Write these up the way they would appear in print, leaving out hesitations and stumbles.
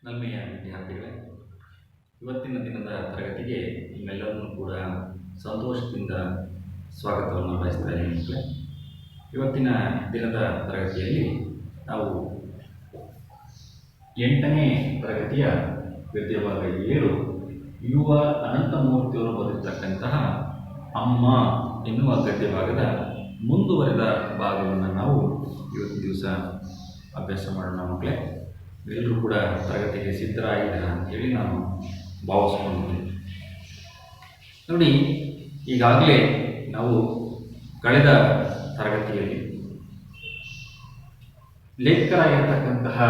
ನಲ್ಮೆಯ ವಿದ್ಯಾರ್ಥಿಗಳೇ, ಇವತ್ತಿನ ದಿನದ ತರಗತಿಗೆ ನಿಮ್ಮೆಲ್ಲರನ್ನೂ ಕೂಡ ಸಂತೋಷದಿಂದ ಸ್ವಾಗತವನ್ನು ಬಯಸ್ತಾ ಇದ್ದೀನಿ. ಇವತ್ತಿನ ದಿನದ ತರಗತಿಯಲ್ಲಿ ನಾವು 8ನೇ ತರಗತಿಯ ಗದ್ಯಭಾಗ 7 ಯುವ ಅನಂತಮೂರ್ತಿಯವರು ಬರೆದಿರ್ತಕ್ಕಂತಹ ಅಮ್ಮ ಎನ್ನುವ ಗದ್ಯಭಾಗದ ಮುಂದುವರೆದ ಭಾಗವನ್ನು ನಾವು ಇವತ್ತು ದಿವಸ ಅಭ್ಯಾಸ ಮಾಡೋಣ. ಮಕ್ಕಳೇ, ಎಲ್ಲರೂ ಕೂಡ ತರಗತಿಗೆ ಸಿದ್ಧರಾಗಿದ್ದಾರೆ ಅಂತೇಳಿ ನಾನು ಭಾವಿಸ್ಕೊಂಡಿದ್ದೀನಿ. ನೋಡಿ, ಈಗಾಗಲೇ ನಾವು ಕಳೆದ ತರಗತಿಯಲ್ಲಿ ಲೇಖಕರಾಗಿರ್ತಕ್ಕಂತಹ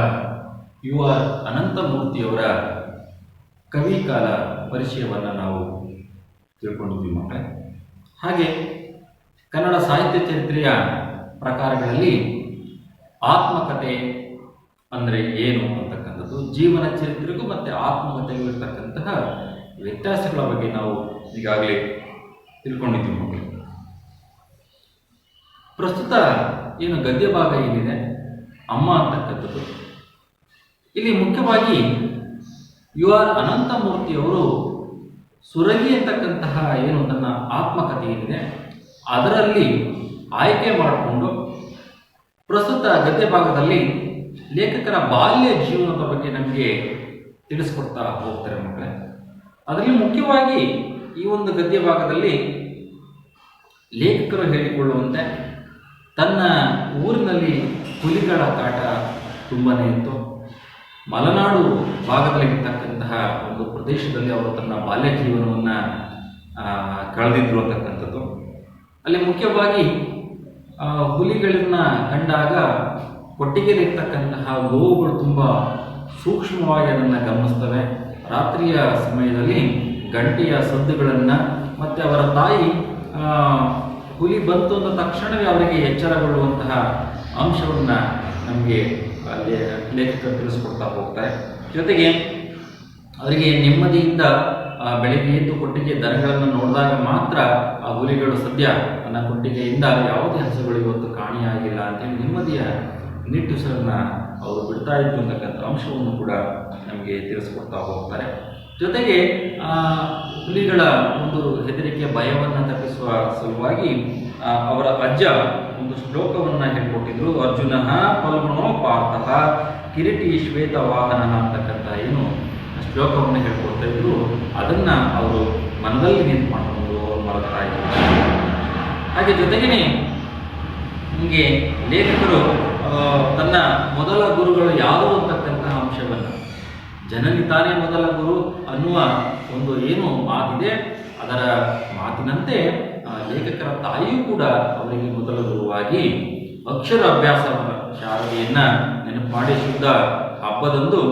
ಯುವ ಅನಂತಮೂರ್ತಿಯವರ ಕವಿಕಾಲ ಪರಿಚಯವನ್ನು ನಾವು ತಿಳ್ಕೊಂಡಿದ್ವಿ ಮಕ್ಕಳೇ. ಹಾಗೆ ಕನ್ನಡ ಸಾಹಿತ್ಯ ಚರಿತ್ರೆಯ ಪ್ರಕಾರಗಳಲ್ಲಿ ಆತ್ಮಕಥೆ ಅಂದರೆ ಏನು ಅಂತಕ್ಕಂಥದ್ದು, ಜೀವನ ಚರಿತ್ರೆಗೂ ಮತ್ತು ಆತ್ಮಕಥೆಗೂ ಇರತಕ್ಕಂತಹ ವ್ಯತ್ಯಾಸಗಳ ಬಗ್ಗೆ ನಾವು ಈಗಾಗಲೇ ತಿಳ್ಕೊಂಡಿದ್ದೀವಿ ಮಕ್ಕಳು. ಪ್ರಸ್ತುತ ಏನು ಗದ್ಯ ಭಾಗ ಏನಿದೆ ಅಮ್ಮ ಅಂತಕ್ಕಂಥದ್ದು, ಇಲ್ಲಿ ಮುಖ್ಯವಾಗಿ ಯು ಆರ್ ಅನಂತಮೂರ್ತಿಯವರು ಸುರಗಿ ಅಂತಕ್ಕಂತಹ ಏನು ತನ್ನ ಆತ್ಮಕಥೆ ಏನಿದೆ ಅದರಲ್ಲಿ ಆಯ್ಕೆ ಮಾಡಿಕೊಂಡು ಪ್ರಸ್ತುತ ಗದ್ಯ ಭಾಗದಲ್ಲಿ ಲೇಖಕರ ಬಾಲ್ಯ ಜೀವನದ ಬಗ್ಗೆ ನಮಗೆ ತಿಳಿಸ್ಕೊಡ್ತಾ ಹೋಗ್ತಾರೆ ಮಕ್ಕಳೇ. ಅದರಲ್ಲಿ ಮುಖ್ಯವಾಗಿ ಈ ಒಂದು ಗದ್ಯ ಭಾಗದಲ್ಲಿ ಲೇಖಕರು ಹೇಳಿಕೊಳ್ಳುವಂತೆ ತನ್ನ ಊರಿನಲ್ಲಿ ಹುಲಿಗಳ ಕಾಟ ತುಂಬಾ ಇತ್ತು. ಮಲೆನಾಡು ಭಾಗದಲ್ಲಿ ಇರ್ತಕ್ಕಂತಹ ಒಂದು ಪ್ರದೇಶದಲ್ಲಿ ಅವರು ತನ್ನ ಬಾಲ್ಯ ಜೀವನವನ್ನು ಕಳೆದಿದ್ರು ಅಂತಕ್ಕಂಥದ್ದು. ಅಲ್ಲಿ ಮುಖ್ಯವಾಗಿ ಹುಲಿಗಳನ್ನ ಕಂಡಾಗ ಕೊಟ್ಟಿಗೆಯಲ್ಲಿರ್ತಕ್ಕಂತಹ ಗೋವುಗಳು ತುಂಬ ಸೂಕ್ಷ್ಮವಾಗಿ ಅದನ್ನು ಗಮನಿಸ್ತವೆ. ರಾತ್ರಿಯ ಸಮಯದಲ್ಲಿ ಗಂಟೆಯ ಸದ್ದುಗಳನ್ನು ಮತ್ತು ಅವರ ತಾಯಿ ಹುಲಿ ಬಂತು ಅಂದ ತಕ್ಷಣವೇ ಅವರಿಗೆ ಎಚ್ಚರಗೊಳ್ಳುವಂತಹ ಅಂಶವನ್ನು ನಮಗೆ ಲೇಖಕರು ತಿಳಿಸ್ಕೊಡ್ತಾ ಹೋಗ್ತಾರೆ. ಜೊತೆಗೆ ಅವರಿಗೆ ನೆಮ್ಮದಿಯಿಂದ ಬೆಳಗ್ಗೆ ಎದ್ದು ಕೊಟ್ಟಿಗೆ ದನಗಳನ್ನು ನೋಡಿದಾಗ ಮಾತ್ರ ಆ ಹುಲಿಗಳು ಸದ್ಯ ನನ್ನ ಕೊಟ್ಟಿಗೆಯಿಂದ ಯಾವುದೇ ಹಸುಗಳು ಇವತ್ತು ಕಾಣಿಯಾಗಿಲ್ಲ ಅಂತೇಳಿ ನೆಮ್ಮದಿಯ ನಿಟ್ಟುಸಿರನ್ನು ಅವರು ಬಿಡ್ತಾ ಇದ್ದು ಅಂತಕ್ಕಂಥ ಅಂಶವನ್ನು ಕೂಡ ನಮಗೆ ತಿಳಿಸ್ಕೊಡ್ತಾ ಹೋಗ್ತಾರೆ. ಜೊತೆಗೆ ಹುಲಿಗಳ ಒಂದು ಹೆದರಿಕೆ ಭಯವನ್ನು ತಪ್ಪಿಸುವ ಸಲುವಾಗಿ ಅವರ ಅಜ್ಜ ಒಂದು ಶ್ಲೋಕವನ್ನು ಹೇಳ್ಕೊಟ್ಟಿದ್ರು. ಅರ್ಜುನ ಫಲ್ಗುಣೋ ಪಾರ್ಥಃ ಕಿರೀಟಿ ಶ್ವೇತ ವಾಹನ ಅಂತಕ್ಕಂಥ ಏನು ಶ್ಲೋಕವನ್ನು ಹೇಳ್ಕೊಡ್ತಾ ಇದ್ರು, ಅದನ್ನು ಅವರು ಮನದಲ್ಲಿ ನಿಂತು ಮಾಡಿಕೊಂಡು ಅವರು ಮರೆತಾ ಇದ್ರು. ಹಾಗೆ ಜೊತೆಗೇ ನಿಮಗೆ ಲೇಖಕರು ತನ್ನ ಮೊದಲ ಗುರುಗಳು ಯಾರು ಅಂತಕ್ಕಂತಹ ಅಂಶವನ್ನು, ಜನನಿ ತಾನೇ ಮೊದಲ ಗುರು ಅನ್ನುವ ಒಂದು ಏನು ಮಾತಿದೆ, ಅದರ ಮಾತಿನಂತೆ ಲೇಖಕರ ತಾಯಿಯೂ ಕೂಡ ಅವರಿಗೆ ಮೊದಲ ಗುರುವಾಗಿ ಅಕ್ಷರ ಅಭ್ಯಾಸವನ್ನು ಶಾರದೆಯನ್ನು ನೆನಪು ಮಾಡಿ ಶುದ್ಧ ಹಬ್ಬದಂದು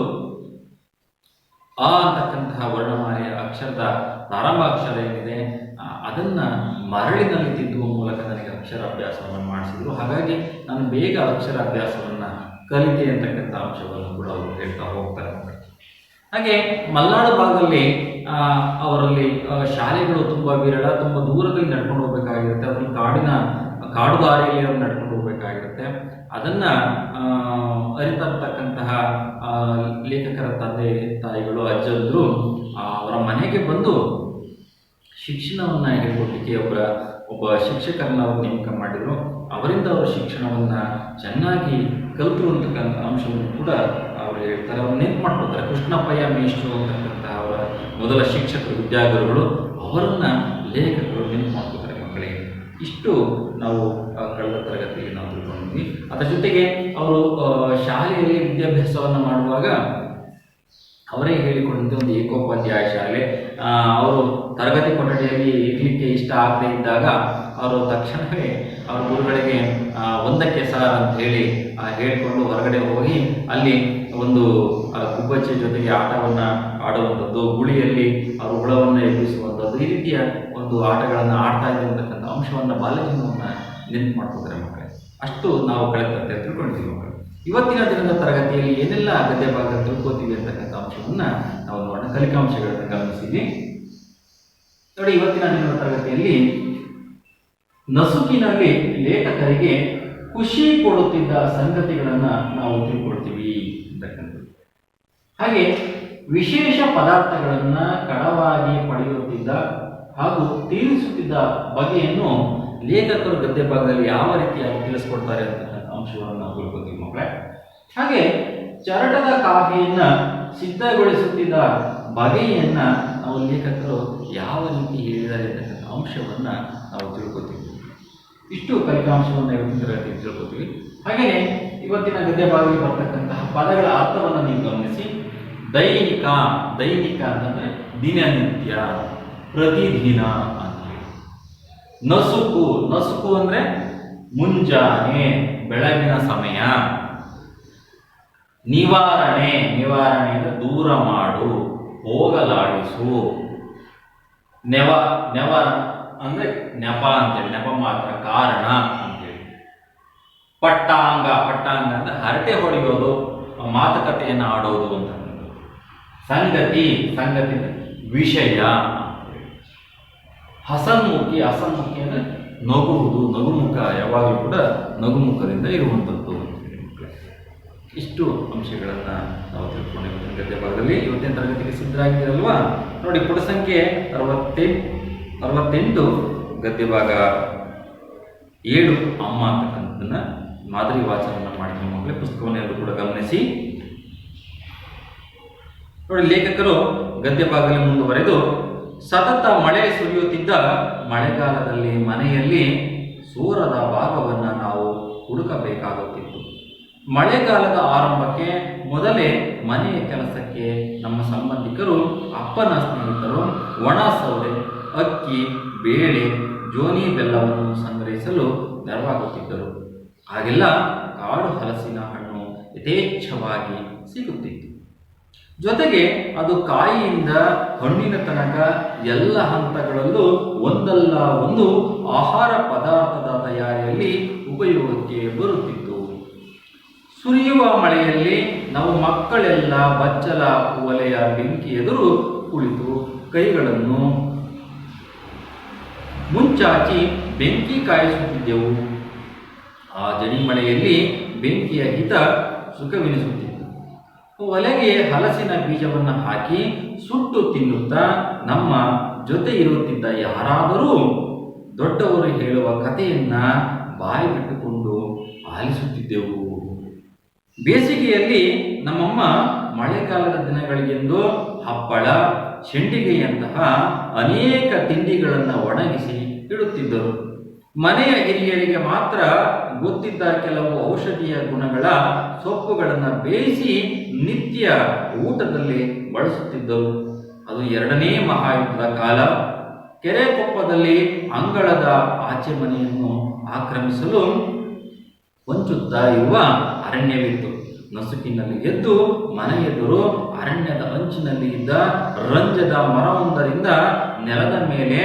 ಆ ಅಂತಕ್ಕಂತಹ ವರ್ಣಮಾಲೆಯ ಅಕ್ಷರದ ಪ್ರಾರಂಭ ಅಕ್ಷರ ಏನಿದೆ ಅದನ್ನು ಮರಳಿನಲ್ಲಿ ತಿದ್ದುವ ಮೂಲಕ ನನಗೆ ಅಕ್ಷರ ಅಭ್ಯಾಸವನ್ನು ಮಾಡಿಸಿದ್ರು. ಹಾಗಾಗಿ ನಾನು ಬೇಗ ಅಕ್ಷರ ಅಭ್ಯಾಸವನ್ನು ಕಲಿತೆ ಅಂತಕ್ಕಂಥ ಅಂಶವನ್ನು ಕೂಡ ಅವರು ಹೇಳ್ತಾ ಹೋಗ್ತಾರೆ. ಹಾಗೆ ಮಲೆನಾಡು ಭಾಗದಲ್ಲಿ ಅವರಲ್ಲಿ ಶಾಲೆಗಳು ತುಂಬ ವಿರಳ, ತುಂಬ ದೂರದಲ್ಲಿ ನಡ್ಕೊಂಡು ಹೋಗಬೇಕಾಗಿರುತ್ತೆ. ಅದರಲ್ಲಿ ಕಾಡು ದಾರಿಯಲ್ಲಿ ಅವರು ನಡ್ಕೊಂಡು ಹೋಗಬೇಕಾಗಿರುತ್ತೆ. ಅದನ್ನು ಅರಿತಕ್ಕಂತಹ ಲೇಖಕರ ತಂದೆ ತಾಯಿಗಳು ಅಜ್ಜಂದರು ಅವರ ಮನೆಗೆ ಬಂದು ಶಿಕ್ಷಣವನ್ನು ಹೇಳ್ಕೊಡ್ಲಿಕ್ಕೆ ಒಬ್ಬ ಶಿಕ್ಷಕರನ್ನ ಅವರು ನೇಮಕ ಮಾಡಿದರು. ಅವರಿಂದ ಅವರು ಶಿಕ್ಷಣವನ್ನು ಚೆನ್ನಾಗಿ ಕಲಿತರು ಅಂತಕ್ಕಂಥ ಅಂಶವನ್ನು ಕೂಡ ಅವರು ಹೇಳ್ತಾರೆ. ಅವರು ನೆನಪು ಮಾಡ್ಕೊಳ್ತಾರೆ. ಕೃಷ್ಣಪ್ಪಯ್ಯ ಮೇಷ್ಟ್ರು ಅಂತಕ್ಕಂಥ ಅವರ ಮೊದಲ ಶಿಕ್ಷಕರು, ವಿದ್ಯಾಗುರುಗಳು, ಅವರನ್ನು ಲೇಖಕರು ನೆನಪು ಮಾಡ್ಕೊತಾರೆ ಮಕ್ಕಳಿಗೆ. ಇಷ್ಟು ನಾವು ಕಳೆದ ತರಗತಿಯಲ್ಲಿ ನಾವು ತಿಳ್ಕೊಂಡಿದ್ವಿ. ಅದರ ಜೊತೆಗೆ ಅವರು ಶಾಲೆಯಲ್ಲಿ ವಿದ್ಯಾಭ್ಯಾಸವನ್ನು ಮಾಡುವಾಗ ಅವರೇ ಹೇಳಿಕೊಂಡಂತೆ ಒಂದು ಏಕೋಪಾಧ್ಯಾಯ ಶಾಲೆ. ಅವರು ತರಗತಿ ಕೊಠಡಿಯಲ್ಲಿ ಇರಲಿಕ್ಕೆ ಇಷ್ಟ ಆಗದೆ ಇದ್ದಾಗ ಅವರು ತಕ್ಷಣವೇ ಅವರ ಗುರುಗಳಿಗೆ ಒಂದಕ್ಕೆ ಸಾರ್ ಅಂತ ಹೇಳಿ ಹೇಳಿಕೊಂಡು ಹೊರಗಡೆ ಹೋಗಿ ಅಲ್ಲಿ ಒಂದು ಗುಬ್ಬಚ್ಚಿ ಜೊತೆಗೆ ಆಟವನ್ನು ಆಡುವಂಥದ್ದು, ಗುಳಿಯಲ್ಲಿ ಅವರು ಹುಳವನ್ನು ಎಬ್ಬಿಸುವಂಥದ್ದು, ಈ ರೀತಿಯ ಒಂದು ಆಟಗಳನ್ನು ಆಡ್ತಾ ಇದ್ದಂತಕ್ಕಂಥ ಅಂಶವನ್ನು ಬಾಲ್ಯಜೀವನವನ್ನು ನೆನಪು ಮಾಡ್ಕೊತಾರೆ ಮಕ್ಕಳೇ. ಅಷ್ಟು ನಾವು ಕಳೆದಂತೆ ತಿಳ್ಕೊಂಡಿದ್ದೀವಿ ಮಕ್ಕಳು. ಇವತ್ತಿನ ದಿನದ ತರಗತಿಯಲ್ಲಿ ಏನೆಲ್ಲ ಗದ್ಯ ಭಾಗ ತಿಳ್ಕೋತೀವಿ ಅಂತಕ್ಕಂಥ ಅಂಶವನ್ನು ನಾವು ನೋಡೋಣ. ಕಲಿಕಾಂಶಗಳನ್ನು ಗಮನಿಸಿದ್ವಿ ನೋಡಿ. ಇವತ್ತಿನ ದಿನದ ತರಗತಿಯಲ್ಲಿ ನಸುಕಿನಲ್ಲಿ ಲೇಖಕರಿಗೆ ಖುಷಿ ಕೊಡುತ್ತಿದ್ದ ಸಂಗತಿಗಳನ್ನು ನಾವು ತಿಳ್ಕೊಳ್ತೀವಿ ಅಂತಕ್ಕಂಥದ್ದು. ಹಾಗೆ ವಿಶೇಷ ಪದಾರ್ಥಗಳನ್ನು ಕಡವಾಗಿ ಪಡೆಯುತ್ತಿದ್ದ ಹಾಗೂ ತೀರಿಸುತ್ತಿದ್ದ ಬಗೆಯನ್ನು ಲೇಖಕರು ಗದ್ಯ ಭಾಗದಲ್ಲಿ ಯಾವ ರೀತಿಯಾಗಿ ತಿಳಿಸ್ಕೊಡ್ತಾರೆ ಅಂತ ಅಂಶವನ್ನು ನಾವು ತಿಳ್ಕೊತೀವಿ ಮಕ್ಕಳೇ. ಹಾಗೆ ಚರಟದ ಕಾಫಿಯನ್ನ ಸಿದ್ಧಗೊಳಿಸುತ್ತಿದ್ದ ಬಗೆಯನ್ನ ನಾವು ಲೇಖಕರು ಯಾವ ರೀತಿ ಹೇಳಿದ್ದಾರೆ ಅಂತಕ್ಕಂಥ ಅಂಶವನ್ನ ನಾವು ತಿಳ್ಕೊತೀವಿ. ಇಷ್ಟು ಫಲಿತಾಂಶವನ್ನು ಇವತ್ತಿನ ತರಗತಿಯಲ್ಲಿ ತಿಳ್ಕೊತೀವಿ. ಹಾಗೆಯೇ ಇವತ್ತಿನ ಗದ್ಯ ಭಾಗದಲ್ಲಿ ಬರ್ತಕ್ಕಂತಹ ಪದಗಳ ಅರ್ಥವನ್ನು ನೀವು ಗಮನಿಸಿ. ದೈನಿಕ, ದೈನಿಕ ಅಂತಂದ್ರೆ ದಿನನಿತ್ಯ, ಪ್ರತಿದಿನ ಅಂತ ಹೇಳಿ. ನಸುಕು, ನಸುಕು ಅಂದ್ರೆ ಮುಂಜಾನೆ, ಬೆಳಗಿನ ಸಮಯ. ನಿವಾರಣೆ, ನಿವಾರಣೆ ಅಂದ್ರೆ ದೂರ ಮಾಡು, ಹೋಗಲಾಡಿಸು. ನೆವ, ನೆವ ಅಂದ್ರೆ ನೆಪ ಅಂತೇಳಿ, ನೆಪ ಮಾತ್ರ, ಕಾರಣ ಅಂತೇಳಿ. ಪಟ್ಟಾಂಗ, ಪಟ್ಟಾಂಗ ಅಂದ್ರೆ ಹರಟೆ ಹೊಡೆಯೋದು, ಮಾತುಕತೆಯನ್ನು ಆಡೋದು ಅಂತ. ಸಂಗತಿ, ಸಂಗತಿ ವಿಷಯ. ಹಸನ್ಮುಖಿ, ಹಸನ್ಮುಖಿ ಅಂದ್ರೆ ನಗುವುದು, ನಗುಮುಖ, ಯಾವಾಗಲೂ ಕೂಡ ನಗುಮುಖದಿಂದ ಇರುವಂಥದ್ದು. ಇಷ್ಟು ಅಂಶಗಳನ್ನು ನಾವು ತಿಳ್ಕೊಂಡು ಇವತ್ತಿನ ಗದ್ಯ ಭಾಗದಲ್ಲಿ ಇವತ್ತಿನ ತರಗತಿಗೆ ಸಿದ್ಧರಾಗಿದ್ದೀರಲ್ವಾ? ನೋಡಿ, ಪುಟ ಸಂಖ್ಯೆ 68 ಗದ್ಯ ಭಾಗ 7 ಅಮ್ಮ ಅಂತಕ್ಕಂಥದ್ದನ್ನ ಮಾದರಿ ವಾಚನ ಮಾಡಿದ ಮಕ್ಕಳೇ ಪುಸ್ತಕವನ್ನೆಲ್ಲರೂ ಕೂಡ ಗಮನಿಸಿ. ನೋಡಿ, ಲೇಖಕರು ಗದ್ಯ ಭಾಗದಲ್ಲಿ ಮುಂದುವರೆದು, ಸತತ ಮಳೆ ಸುರಿಯುತ್ತಿದ್ದ ಮಳೆಗಾಲದಲ್ಲಿ ಮನೆಯಲ್ಲಿ ಸೂರದ ಭಾಗವನ್ನು ನಾವು ಹುಡುಕಬೇಕಾಗುತ್ತಿತ್ತು. ಮಳೆಗಾಲದ ಆರಂಭಕ್ಕೆ ಮೊದಲೇ ಮನೆಯ ಕೆಲಸಕ್ಕೆ ನಮ್ಮ ಸಂಬಂಧಿಕರು, ಅಪ್ಪನ ಸ್ನೇಹಿತರು ಒಣ ಸೌದೆ, ಅಕ್ಕಿ, ಬೇಳೆ, ಜೋನಿ ಬೆಲ್ಲವನ್ನು ಸಂಗ್ರಹಿಸಲು ನೆರವಾಗುತ್ತಿದ್ದರು. ಹಾಗೆಲ್ಲ ಕಾಡು ಹಲಸಿನ ಹಣ್ಣು ಯಥೇಚ್ಛವಾಗಿ ಸಿಗುತ್ತಿತ್ತು. ಜೊತೆಗೆ ಅದು ಕಾಯಿಯಿಂದ ಹಣ್ಣಿನ ತನಕ ಎಲ್ಲ ಹಂತಗಳಲ್ಲೂ ಒಂದಲ್ಲ ಒಂದು ಆಹಾರ ಪದಾರ್ಥದ ತಯಾರಿಯಲ್ಲಿ ಉಪಯೋಗಕ್ಕೆ ಬರುತ್ತಿತ್ತು. ಸುರಿಯುವ ಮಳೆಯಲ್ಲಿ ನಾವು ಮಕ್ಕಳೆಲ್ಲ ಬಚ್ಚಲ ಒಲೆಯ ಬೆಂಕಿ ಎದುರು ಕುಳಿತು ಕೈಗಳನ್ನು ಮುಂಚಾಚಿ ಬೆಂಕಿ ಕಾಯಿಸುತ್ತಿದ್ದೆವು. ಆ ಜಡಿ ಮಳೆಯಲ್ಲಿ ಬೆಂಕಿಯ ಹಿತ ಸುಖವೆನಿಸುತ್ತಿತ್ತು. ಒಲೆಗೆ ಹಲಸಿನ ಬೀಜವನ್ನು ಹಾಕಿ ಸುಟ್ಟು ತಿನ್ನುತ್ತಾ ನಮ್ಮ ಜೊತೆ ಇರುತ್ತಿದ್ದ ಯಾರಾದರೂ ದೊಡ್ಡವರು ಹೇಳುವ ಕಥೆಯನ್ನ ಬಾಯಿ ಬಿಟ್ಟುಕೊಂಡು ಆಲಿಸುತ್ತಿದ್ದೆವು. ಬೇಸಿಗೆಯಲ್ಲಿ ನಮ್ಮಮ್ಮ ಮಳೆಗಾಲದ ದಿನಗಳಿಗೆಂದು ಹಪ್ಪಳ, ಶೆಂಡಿಗೆಯಂತಹ ಅನೇಕ ತಿಂಡಿಗಳನ್ನು ಒಣಗಿಸಿ ಇಡುತ್ತಿದ್ದರು. ಮನೆಯ ಹಿರಿಯರಿಗೆ ಮಾತ್ರ ಗೊತ್ತಿದ್ದ ಕೆಲವು ಔಷಧೀಯ ಗುಣಗಳ ಸೊಪ್ಪುಗಳನ್ನು ಬೇಯಿಸಿ ನಿತ್ಯ ಊಟದಲ್ಲಿ ಬಳಸುತ್ತಿದ್ದರು. ಅದು 2ನೇ ಮಹಾಯುದ್ಧದ ಕಾಲ. ಕೆರೆಕೊಪ್ಪದಲ್ಲಿ ಅಂಗಳದ ಆಚೆ ಮನೆಯನ್ನು ಆಕ್ರಮಿಸಲು ಹೊಂಚುತ್ತಾ ಇರುವ ಅರಣ್ಯವಿತ್ತು. ನಸುಕಿನಲ್ಲಿ ಎದ್ದು ಮನೆ ಎದುರು ಅರಣ್ಯದ ಅಂಚಿನಲ್ಲಿ ಇದ್ದ ರಂಜದ ಮರವೊಂದರಿಂದ ನೆಲದ ಮೇಲೆ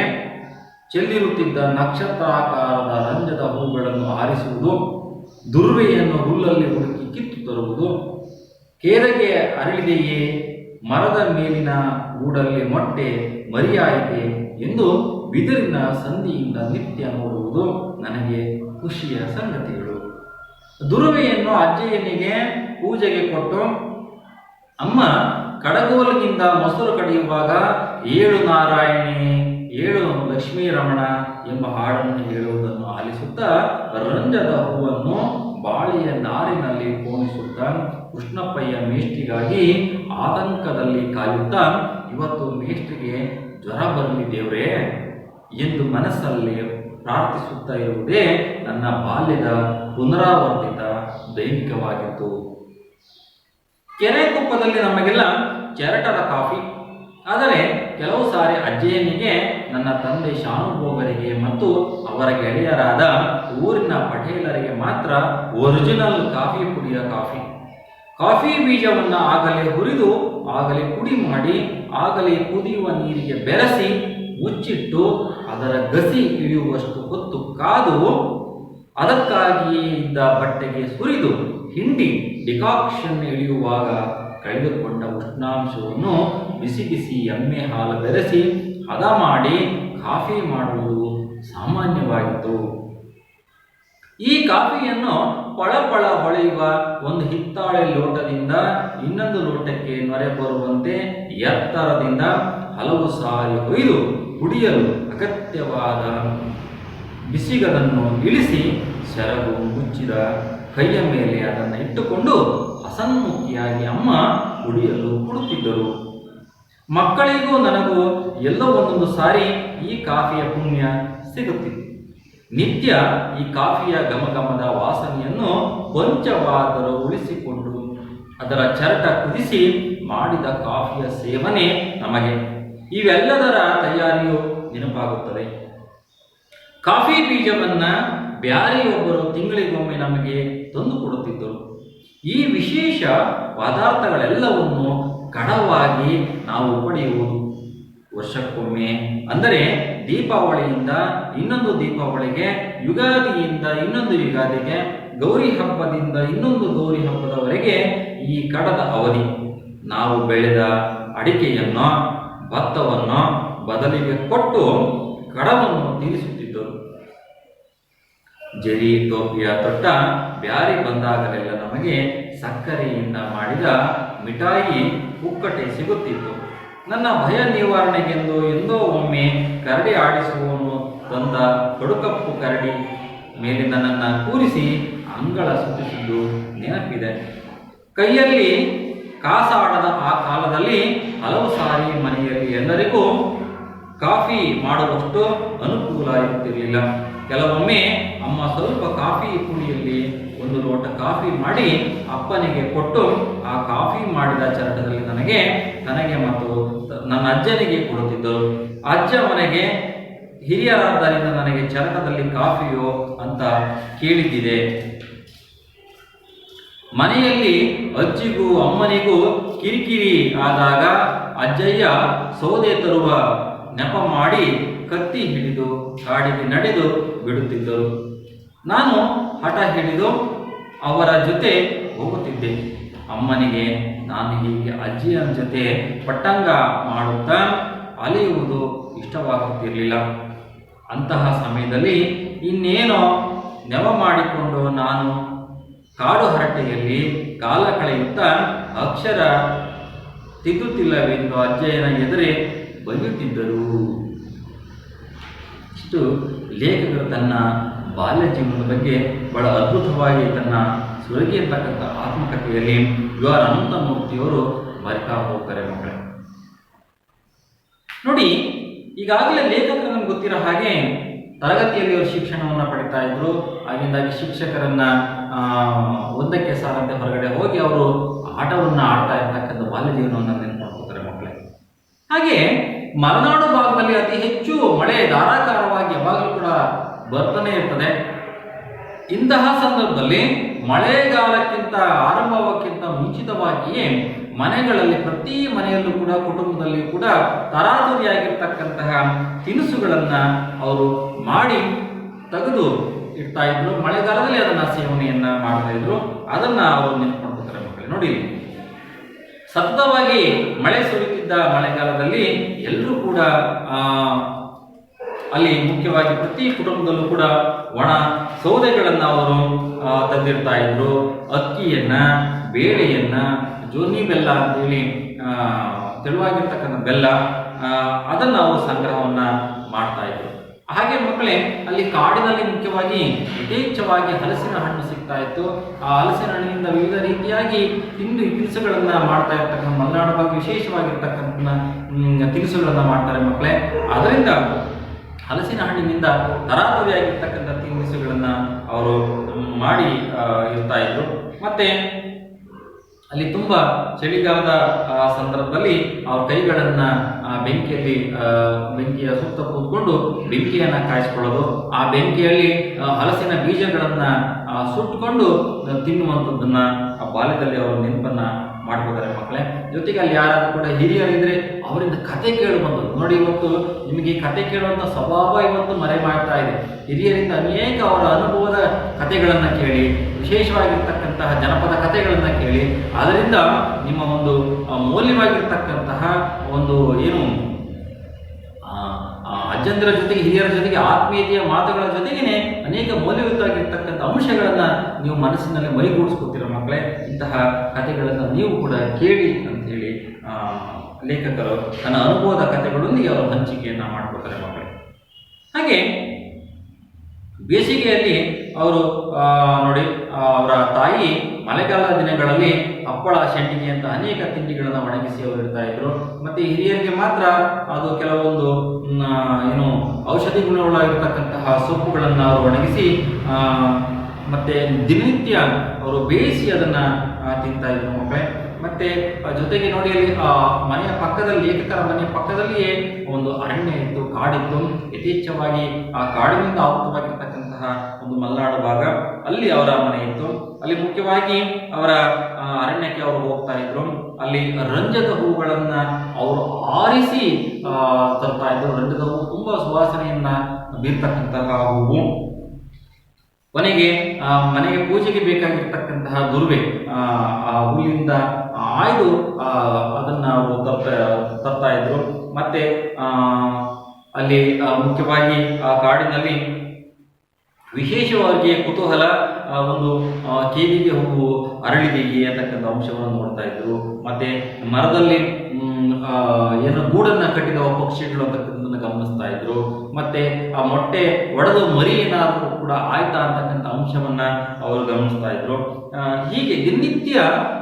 ಚೆಲ್ಲಿರುತ್ತಿದ್ದ ನಕ್ಷತ್ರಾಕಾರದ ರಂಜದ ಹೂಗಳನ್ನು ಆರಿಸುವುದು, ದುರ್ವೆಯನ್ನು ಹುಲ್ಲಲ್ಲಿ ಹುಡುಕಿ ಕಿತ್ತು ತರುವುದು, ಕೇದಗೆ ಅರಳಿದೆಯೇ, ಮರದ ಮೇಲಿನ ಗೂಡಲ್ಲಿ ಮೊಟ್ಟೆ ಮರಿಯಾಯಿತೆ ಎಂದು ಬಿದಿರಿನ ಸಂಧಿಯಿಂದ ನಿತ್ಯ ನೋಡುವುದು ನನಗೆ ಖುಷಿಯ ಸಂಗತಿಗಳು. ದುರ್ವೆಯನ್ನು ಅಜ್ಜಯ್ಯನಿಗೆ ಪೂಜೆಗೆ ಕೊಟ್ಟು ಅಮ್ಮ ಕಡಗೋಲಿನಿಂದ ಮೊಸರು ಕಡಿಯುವಾಗ 7 ನಾರಾಯಣಿ 7 ಲಕ್ಷ್ಮೀ ರಮಣ ಎಂಬ ಹಾಡನ್ನು ಹೇಳುವುದನ್ನು ಆಲಿಸುತ್ತಾ ರಂಜದ ಹೂವನ್ನು ಬಾಳೆಯ ನಾರಿನಲ್ಲಿ ಪೋಣಿಸುತ್ತಾ ಕೃಷ್ಣಪ್ಪಯ್ಯ ಮೇಷ್ಟ್ರಿಗಾಗಿ ಆತಂಕದಲ್ಲಿ ಕಾಯುತ್ತಾ ಇವತ್ತು ಮೇಷ್ಟ್ರಿಗೆ ಜ್ವರ ಬರಲಿ ದೇವ್ರೇ ಎಂದು ಮನಸ್ಸಲ್ಲಿ ಪ್ರಾರ್ಥಿಸುತ್ತಾ ಇರುವುದೇ ನನ್ನ ಬಾಲ್ಯದ ಪುನರಾವರ್ತಿತ ದೈನಿಕವಾಗಿತ್ತು. ಕೆರೆಕೊಪ್ಪದಲ್ಲಿ ನಮಗೆಲ್ಲ ಚೆರಟದ ಕಾಫಿ. ಆದರೆ ಕೆಲವು ಸಾರಿ ಅಜ್ಜಯ್ಯನಿಗೆ, ನನ್ನ ತಂದೆ ಶಾನುಭೋಗರಿಗೆ ಮತ್ತು ಅವರ ಗೆಳೆಯರಾದ ಊರಿನ ಪಟೇಲರಿಗೆ ಮಾತ್ರ ಒರಿಜಿನಲ್ ಕಾಫಿ ಪುಡಿಯ ಕಾಫಿ. ಕಾಫಿ ಬೀಜವನ್ನು ಆಗಲೇ ಹುರಿದು, ಆಗಲೇ ಪುಡಿ ಮಾಡಿ, ಆಗಲೇ ಕುದಿಯುವ ನೀರಿಗೆ ಬೆರೆಸಿ ಮುಚ್ಚಿಟ್ಟು ಅದರ ಗಸಿ ಇಳಿಯುವಷ್ಟು ಹೊತ್ತು ಕಾದು ಅದಕ್ಕಾಗಿಯೇ ಇದ್ದ ಬಟ್ಟೆಗೆ ಸುರಿದು ಹಿಂಡಿ ಡಿಕಾಕ್ಷನ್ ಇಳಿಯುವಾಗ ಕಳೆದುಕೊಂಡ ಉಷ್ಣಾಂಶವನ್ನು ಬಿಸಿ ಬಿಸಿ ಎಮ್ಮೆ ಹಾಲು ಬೆರೆಸಿ ಹದ ಮಾಡಿ ಕಾಫಿ ಮಾಡುವುದು ಸಾಮಾನ್ಯವಾಗಿತ್ತು. ಈ ಕಾಫಿಯನ್ನು ಪಳಪಳ ಹೊಳೆಯುವ ಒಂದು ಹಿತ್ತಾಳೆ ಲೋಟದಿಂದ ಇನ್ನೊಂದು ಲೋಟಕ್ಕೆ ನೊರೆ ಬರುವಂತೆ ಎತ್ತರದಿಂದ ಹಲವು ಸಾರಿ ಹೊಯ್ದು ಕುಡಿಯಲು ಅಗತ್ಯವಾದ ಬಿಸಿಗದನ್ನು ಇಳಿಸಿ ಸೆರಗು ಮುಚ್ಚಿದ ಕೈಯ ಮೇಲೆ ಅದನ್ನು ಇಟ್ಟುಕೊಂಡು ಹಸನ್ಮುಖಿಯಾಗಿ ಅಮ್ಮ ಕುಡಿಯಲು ಕೊಡುತ್ತಿದ್ದರು. ಮಕ್ಕಳಿಗೂ ನನಗೂ ಎಲ್ಲೋ ಒಂದೊಂದು ಸಾರಿ ಈ ಕಾಫಿಯ ಪುಣ್ಯ ಸಿಗುತ್ತಿತ್ತು. ನಿತ್ಯ ಈ ಕಾಫಿಯ ಘಮಘಮದ ವಾಸನೆಯನ್ನು ಕೊಂಚವಾದರೂ ಉಳಿಸಿಕೊಂಡು ಅದರ ಚರಟ ಕುದಿಸಿ ಮಾಡಿದ ಕಾಫಿಯ ಸೇವನೆ ನಮಗೆ ಇವೆಲ್ಲದರ ತಯಾರಿಯು ನೆನಪಾಗುತ್ತದೆ. ಕಾಫಿ ಬೀಜವನ್ನ ಬ್ಯಾರಿಯೊಬ್ಬರು ತಿಂಗಳಿಗೊಮ್ಮೆ ನಮಗೆ ತಂದು ಕೊಡುತ್ತಿದ್ದರು. ಈ ವಿಶೇಷ ಪದಾರ್ಥಗಳೆಲ್ಲವನ್ನು ಕಡವಾಗಿ ನಾವು ಪಡೆಯುವುದು. ವರ್ಷಕ್ಕೊಮ್ಮೆ, ಅಂದರೆ ದೀಪಾವಳಿಯಿಂದ ಇನ್ನೊಂದು ದೀಪಾವಳಿಗೆ, ಯುಗಾದಿಯಿಂದ ಇನ್ನೊಂದು ಯುಗಾದಿಗೆ, ಗೌರಿ ಹಬ್ಬದಿಂದ ಇನ್ನೊಂದು ಗೌರಿ ಹಬ್ಬದವರೆಗೆ ಈ ಕಡದ ಅವಧಿ. ನಾವು ಬೆಳೆದ ಅಡಿಕೆಯನ್ನು, ಭತ್ತವನ್ನು ಬದಲಿಗೆ ಕೊಟ್ಟು ಕಡವನ್ನು ತೀರಿಸುತ್ತಿದ್ದರು. ಜರಿ ಟೋಪಿಯ ತೊಟ್ಟ ಬ್ಯಾರಿ ಬಂದಾಗಲೆಲ್ಲ ನಮಗೆ ಸಕ್ಕರೆಯಿಂದ ಮಾಡಿದ ಮಿಠಾಯಿ ಉಕ್ಕಟೆ ಸಿಗುತ್ತಿತ್ತು. ನನ್ನ ಭಯ ನಿವಾರಣೆಗೆಂದು ಎಂದೋ ಒಮ್ಮೆ ಕರಡಿ ಆಡಿಸುವವನು ತಂದ ಕಡುಕಪ್ಪು ಕರಡಿ ಮೇಲೆ ನನ್ನನ್ನು ಕೂರಿಸಿ ಅಂಗಳ ಸುತ್ತಿಸಿದ್ದು ನೆನಪಿದೆ. ಕೈಯಲ್ಲಿ ಕಾಸಾಡದ ಆ ಕಾಲದಲ್ಲಿ ಹಲವು ಸಾರಿ ಮನೆಯಲ್ಲಿ ಎಲ್ಲರಿಗೂ ಕಾಫಿ ಮಾಡುವಷ್ಟು ಅನುಕೂಲ ಇರುತ್ತಿರಲಿಲ್ಲ. ಕೆಲವೊಮ್ಮೆ ಅಮ್ಮ ಸ್ವಲ್ಪ ಕಾಫಿ ಪುಡಿಯಲ್ಲಿ ಒಂದು ಲೋಟ ಕಾಫಿ ಮಾಡಿ ಅಪ್ಪನಿಗೆ ಕೊಟ್ಟು ಆ ಕಾಫಿ ಮಾಡಿದ ಚರಟದಲ್ಲಿ ನನಗೆ ಮತ್ತು ನನ್ನ ಅಜ್ಜನಿಗೆ ಕೊಡುತ್ತಿದ್ದರು. ಅಜ್ಜ ಮನೆಗೆ ಹಿರಿಯರಾದ್ದರಿಂದ ನನಗೆ ಚರಟದಲ್ಲಿ ಕಾಫಿಯೋ ಅಂತ ಕೇಳಿದ್ದಿದೆ. ಮನೆಯಲ್ಲಿ ಅಜ್ಜಿಗೂ ಅಮ್ಮನಿಗೂ ಕಿರಿಕಿರಿ ಆದಾಗ ಅಜ್ಜಯ್ಯ ಸೌದೆ ತರುವ ನೆಪ ಮಾಡಿ ಕತ್ತಿ ಹಿಡಿದು ಕಾಡಿಗೆ ನಡೆದು ಬಿಡುತ್ತಿದ್ದರು. ನಾನು ಹಠ ಹಿಡಿದು ಅವರ ಜೊತೆ ಹೋಗುತ್ತಿದ್ದೆ. ಅಮ್ಮನಿಗೆ ನಾನು ಹೀಗೆ ಅಜ್ಜಿಯ ಜೊತೆ ಪಟ್ಟಂಗ ಮಾಡುತ್ತಾ ಅಲೆಯುವುದು ಇಷ್ಟವಾಗುತ್ತಿರಲಿಲ್ಲ. ಅಂತಹ ಸಮಯದಲ್ಲಿ ಇನ್ನೇನೋ ನೆವ ಮಾಡಿಕೊಂಡು ನಾನು ಕಾಡು ಹರಟೆಯಲ್ಲಿ ಕಾಲ ಕಳೆಯುತ್ತಾ ಅಕ್ಷರ ತಿದ್ದುತ್ತಿಲ್ಲವೆಂದು ಅಜ್ಜಯ್ಯನ ಎದುರೇ ಬೈಯುತ್ತಿದ್ದರು. ಇಷ್ಟು ಲೇಖಕರು ತನ್ನ ಬಾಲ್ಯ ಜೀವನದ ಬಗ್ಗೆ ಬಹಳ ಅದ್ಭುತವಾಗಿ ತನ್ನ ಸುರಗಿ ಅಂತಕ್ಕಂಥ ಆತ್ಮಕಥೆಯಲ್ಲಿ ಯು ಆರ್ ಅನಂತಮೂರ್ತಿಯವರು ಬರಿತಾ ಹೋಗ್ತಾರೆ. ಮಕ್ಕಳೇ ನೋಡಿ, ಈಗಾಗಲೇ ಲೇಖಕರು ನಮ್ಗೆ ಗೊತ್ತಿರೋ ಹಾಗೆ ತರಗತಿಯಲ್ಲಿ ಅವರು ಶಿಕ್ಷಣವನ್ನು ಪಡಿತಾ ಇದ್ರು. ಆಗಿಂದಾಗಿ ಶಿಕ್ಷಕರನ್ನ ಒಂದಕ್ಕೆ ಸಾರಂತೆ ಹೊರಗಡೆ ಹೋಗಿ ಅವರು ಆಟವನ್ನು ಆಡ್ತಾ ಇರ್ತಕ್ಕಂಥ ಬಾಲ್ಯ ಜೀವನವನ್ನು ನೆನಪು ಮಾಡ್ಕೋತಾರೆ ಮಕ್ಕಳೇ. ಹಾಗೆ ಮಲೆನಾಡು ಭಾಗದಲ್ಲಿ ಅತಿ ಹೆಚ್ಚು ಮಳೆ ಧಾರಾಕಾರವಾಗಿ ಯಾವಾಗಲೂ ಕೂಡ ಬರ್ತಾನೆ ಇರ್ತದೆ. ಇಂತಹ ಸಂದರ್ಭದಲ್ಲಿ ಮಳೆಗಾಲಕ್ಕಿಂತ ಆರಂಭಕ್ಕಿಂತ ಮುಂಚಿತವಾಗಿಯೇ ಮನೆಗಳಲ್ಲಿ ಪ್ರತಿ ಮನೆಯಲ್ಲೂ ಕೂಡ ಕುಟುಂಬದಲ್ಲಿ ಕೂಡ ತರಾತುರಿಯಾಗಿರ್ತಕ್ಕಂತಹ ತಿನಿಸುಗಳನ್ನು ಅವರು ಮಾಡಿ ತೆಗೆದು ಇಡ್ತಾ ಇದ್ರು. ಮಳೆಗಾಲದಲ್ಲಿ ಅದನ್ನು ಸೇವನೆಯನ್ನ ಮಾಡ್ತಾ ಇದ್ರು. ಅದನ್ನ ಅವರು ನೆನಪು ಮಾಡ್ಕೊತಾರೆ ಮಕ್ಕಳೇ. ನೋಡಿ, ಸತತವಾಗಿ ಮಳೆ ಸುರಿಯುತ್ತಿದ್ದ ಮಳೆಗಾಲದಲ್ಲಿ ಎಲ್ಲರೂ ಕೂಡ ಅಲ್ಲಿ ಮುಖ್ಯವಾಗಿ ಪ್ರತಿ ಕುಟುಂಬದಲ್ಲೂ ಕೂಡ ಒಣ ಸೌದೆಗಳನ್ನು ಅವರು ತಂದಿರ್ತಾ ಇದ್ರು. ಅಕ್ಕಿಯನ್ನ, ಬೇಳೆಯನ್ನ, ಜೋನಿ ಬೆಲ್ಲ ಅಂತೇಳಿ ತೆಳುವಾಗಿರ್ತಕ್ಕಂಥ ಬೆಲ್ಲ, ಅದನ್ನು ಅವರು ಸಂಗ್ರಹವನ್ನ ಮಾಡ್ತಾ ಇದ್ರು. ಹಾಗೆ ಮಕ್ಕಳೇ, ಅಲ್ಲಿ ಕಾಡಿನಲ್ಲಿ ಮುಖ್ಯವಾಗಿ ಯಥೇಚ್ಛವಾಗಿ ಹಲಸಿನ ಹಣ್ಣು ಸಿಗ್ತಾ ಇತ್ತು. ಆ ಹಲಸಿನ ಹಣ್ಣಿನಿಂದ ವಿವಿಧ ರೀತಿಯಾಗಿ ತಿನಿಸುಗಳನ್ನ ಮಾಡ್ತಾ ಇರ್ತಕ್ಕಂಥ ಮಲೆನಾಡು ಭಾಗ ವಿಶೇಷವಾಗಿರ್ತಕ್ಕಂಥ ತಿನಿಸುಗಳನ್ನ ಮಾಡ್ತಾರೆ ಮಕ್ಕಳೇ. ಅದರಿಂದ ಹಲಸಿನ ಹಣ್ಣಿನಿಂದ ತರಾತುರಿಯಾಗಿರ್ತಕ್ಕಂಥ ತಿನಿಸುಗಳನ್ನ ಅವರು ಮಾಡಿ ಇರ್ತಾ ಇದ್ರು. ಮತ್ತೆ ಅಲ್ಲಿ ತುಂಬ ಚಳಿಗಾಲದ ಸಂದರ್ಭದಲ್ಲಿ ಅವ್ರ ಕೈಗಳನ್ನ ಬೆಂಕಿಯ ಸುತ್ತ ಕೂತ್ಕೊಂಡು ಬೆಂಕಿಯನ್ನ ಕಾಯಿಸ್ಕೊಳ್ಳೋದು, ಆ ಬೆಂಕಿಯಲ್ಲಿ ಹಲಸಿನ ಬೀಜಗಳನ್ನ ಸುಟ್ಟುಕೊಂಡು ತಿನ್ನುವಂಥದ್ದನ್ನ ಆ ಬಾಲ್ಯದಲ್ಲಿ ಅವರು ನೆನಪನ್ನ ಮಾಡ್ಕೋತಾರೆ ಮಕ್ಕಳೇ. ಜೊತೆಗೆ ಅಲ್ಲಿ ಯಾರಾದ್ರೂ ಕೂಡ ಹಿರಿಯರಿದ್ರೆ ಅವರಿಂದ ಕತೆ ಕೇಳು ಬಂದದ್ದು. ನೋಡಿ, ಇವತ್ತು ನಿಮಗೆ ಕತೆ ಕೇಳುವಂಥ ಸ್ವಭಾವ ಇವತ್ತು ಮರೆ ಮಾಡ್ತಾ ಇದೆ. ಹಿರಿಯರಿಂದ ಅನೇಕ ಅವರ ಅನುಭವದ ಕಥೆಗಳನ್ನು ಕೇಳಿ, ವಿಶೇಷವಾಗಿರ್ತಕ್ಕಂತಹ ಜನಪದ ಕಥೆಗಳನ್ನು ಕೇಳಿ, ಅದರಿಂದ ನಿಮ್ಮ ಒಂದು ಮೌಲ್ಯವಾಗಿರ್ತಕ್ಕಂತಹ ಒಂದು ಏನು ಅಜ್ಜ ಅಜ್ಜಂದಿರ ಜೊತೆಗೆ ಹಿರಿಯರ ಜೊತೆಗೆ ಆತ್ಮೀಯತೆಯ ಮಾತುಗಳ ಜೊತೆಗೇನೆ ಅನೇಕ ಮೌಲ್ಯಯುತವಾಗಿರ್ತಕ್ಕಂಥ ಅಂಶಗಳನ್ನ ನೀವು ಮನಸ್ಸಿನಲ್ಲಿ ಮೈಗೂಡಿಸ್ಕೊತೀರ ಮಕ್ಕಳೇ. ಇಂತಹ ಕಥೆಗಳನ್ನು ನೀವು ಕೂಡ ಕೇಳಿ ಅಂತ ಹೇಳಿ ಲೇಖಕರು ತನ್ನ ಅನುಭವದ ಕಥೆಗಳೊಂದಿಗೆ ಅವರು ಹಂಚಿಕೆಯನ್ನ ಮಾಡ್ಕೊತಾರೆ ಮಕ್ಕಳೇ. ಹಾಗೆ ಬೇಸಿಗೆಯಲ್ಲಿ ಅವರು ನೋಡಿ ಅವರ ತಾಯಿ ಮಳೆಗಾಲದ ದಿನಗಳಲ್ಲಿ ಹಪ್ಪಳ, ಶೆಂಡಿಗೆ ಅಂತ ಅನೇಕ ತಿಂಡಿಗಳನ್ನು ಒಣಗಿಸಿ ಅವರು ಇಡ್ತಾ ಇದ್ರು. ಮತ್ತೆ ಹಿರಿಯರಿಗೆ ಮಾತ್ರ ಅದು ಕೆಲವೊಂದು ಏನು ಔಷಧಿ ಗುಣಗಳಾಗಿರ್ತಕ್ಕಂತಹ ಸೊಪ್ಪುಗಳನ್ನು ಅವರು ಒಣಗಿಸಿ ಮತ್ತೆ ದಿನನಿತ್ಯ ಅವರು ಬೇಯಿಸಿ ಅದನ್ನ ತಿಂತಾ ಇದ್ರು ಮಕ್ಕಳೇ. ಮತ್ತೆ ಜೊತೆಗೆ ನೋಡಿ ಅಲ್ಲಿ ಮನೆಯ ಪಕ್ಕದಲ್ಲಿ, ಲೇಖಕರ ಮನೆಯ ಪಕ್ಕದಲ್ಲಿಯೇ ಒಂದು ಅರಣ್ಯ ಇತ್ತು, ಕಾಡಿತ್ತು. ಯಥೇಚ್ಛವಾಗಿ ಆ ಕಾಡಿನಿಂದ ಆವೃತವಾಗಿರ್ತಕ್ಕಂತಹ ಒಂದು ಮಲೆನಾಡು ಭಾಗ, ಅಲ್ಲಿ ಅವರ ಮನೆ ಇತ್ತು. ಅಲ್ಲಿ ಮುಖ್ಯವಾಗಿ ಅವರ ಅರಣ್ಯಕ್ಕೆ ಅವರು ಹೋಗ್ತಾ ಇದ್ರು. ಅಲ್ಲಿ ರಂಜದ ಹೂಗಳನ್ನ ಅವರು ಆರಿಸಿ ತರ್ತಾ ಇದ್ರು. ರಂಜದ ಹೂವು ತುಂಬಾ ಸುವಾಸನೆಯನ್ನ ಬೀರ್ತಕ್ಕಂತಹ ಹೂವು. ಕೊನೆಗೆ ಮನೆಗೆ ಪೂಜೆಗೆ ಬೇಕಾಗಿರ್ತಕ್ಕಂತಹ ದುರ್ವೆ ಆ ಹುಲ್ಲಿಂದ ಆಯ್ದು ಅದನ್ನ ಅವರು ತರ್ತಾ ಇದ್ರು. ಮತ್ತೆ ಅಲ್ಲಿ ಮುಖ್ಯವಾಗಿ ಆ ಕಾಡಿನಲ್ಲಿ ವಿಶೇಷವಾಗಿ ಕುತೂಹಲ ಒಂದು ಕೇದಿಗೆ ಹೂವು ಅರಳಿದೆಯೇ ಅಂತಕ್ಕಂಥ ಅಂಶವನ್ನು ನೋಡ್ತಾ ಇದ್ರು. ಮತ್ತೆ ಮರದಲ್ಲಿ ಏನು ಗೂಡನ್ನ ಕಟ್ಟಿದ ಪಕ್ಷಿಗಳು ಅಂತಕ್ಕಂಥದ್ದನ್ನು ಗಮನಿಸ್ತಾ ಇದ್ರು. ಮತ್ತೆ ಆ ಮೊಟ್ಟೆ ಒಡೆದು ಮರಿ ಏನಾದರೂ ಕೂಡ ಆಯ್ತಾ ಅಂತಕ್ಕಂಥ ಅಂಶವನ್ನ ಅವರು ಗಮನಿಸ್ತಾ ಇದ್ರು. ಹೀಗೆ ದಿನನಿತ್ಯ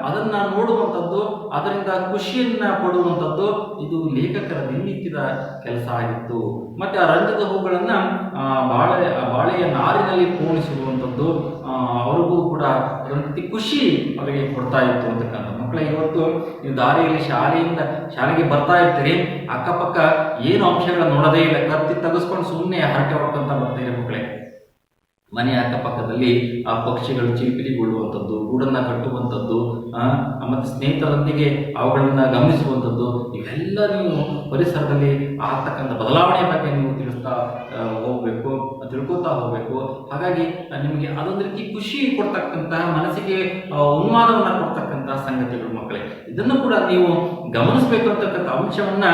ಅದನ್ನ ನೋಡುವಂಥದ್ದು, ಅದರಿಂದ ಖುಷಿಯನ್ನ ಪಡುವಂಥದ್ದು ಇದು ಲೇಖಕರ ದಿನನಿತ್ಯದ ಕೆಲಸ ಆಗಿತ್ತು. ಮತ್ತೆ ಆ ರಂಜದ ಹೂಗಳನ್ನ ಬಾಳೆಯ ನಾರಿನಲ್ಲಿ ಪೋಣಿಸುವಂಥದ್ದು ಅವ್ರಿಗೂ ಕೂಡ ಅದೊಂದು ಖುಷಿ ಅವರಿಗೆ ಕೊಡ್ತಾ ಇತ್ತು ಅಂತಕ್ಕಂಥ. ಮಕ್ಕಳೇ, ಇವತ್ತು ನೀವು ದಾರಿಯಲ್ಲಿ ಶಾಲೆಗೆ ಬರ್ತಾ ಇರ್ತೀರಿ, ಅಕ್ಕಪಕ್ಕ ಏನು ಅಂಶಗಳನ್ನ ನೋಡೋದೇ ಇಲ್ಲ, ಕತ್ತಿ ತೆಗೆಸ್ಕೊಂಡು ಸುಮ್ಮನೆ ಹರಟೆ ಹೊಡ್ಕೊಂತ ಬರ್ತೀರಿ ಮಕ್ಕಳೇ. ಮನೆ ಅಕ್ಕಪಕ್ಕದಲ್ಲಿ ಆ ಪಕ್ಷಿಗಳು ಚಿಲಿಪಿಲಿಗೊಳ್ಳುವಂಥದ್ದು, ಗೂಡನ್ನ ಕಟ್ಟುವಂಥದ್ದು, ಮತ್ತು ಸ್ನೇಹಿತರೊಂದಿಗೆ ಅವುಗಳನ್ನ ಗಮನಿಸುವಂಥದ್ದು, ಇವೆಲ್ಲ ನೀವು ಪರಿಸರದಲ್ಲಿ ಆಗ್ತಕ್ಕಂಥ ಬದಲಾವಣೆಯ ಬಗ್ಗೆ ನೀವು ತಿಳ್ಕೊತಾ ಹೋಗ್ಬೇಕು. ಹಾಗಾಗಿ ನಿಮಗೆ ಅದೊಂದು ರೀತಿ ಖುಷಿ ಕೊಡ್ತಕ್ಕಂತಹ, ಮನಸ್ಸಿಗೆ ಉನ್ಮಾದವನ್ನ ಕೊಡ್ತಕ್ಕಂತಹ ಸಂಗತಿಗಳು ಮಕ್ಕಳೇ. ಇದನ್ನು ಕೂಡ ನೀವು ಗಮನಿಸಬೇಕು ಅಂತಕ್ಕಂಥ ಅಂಶವನ್ನ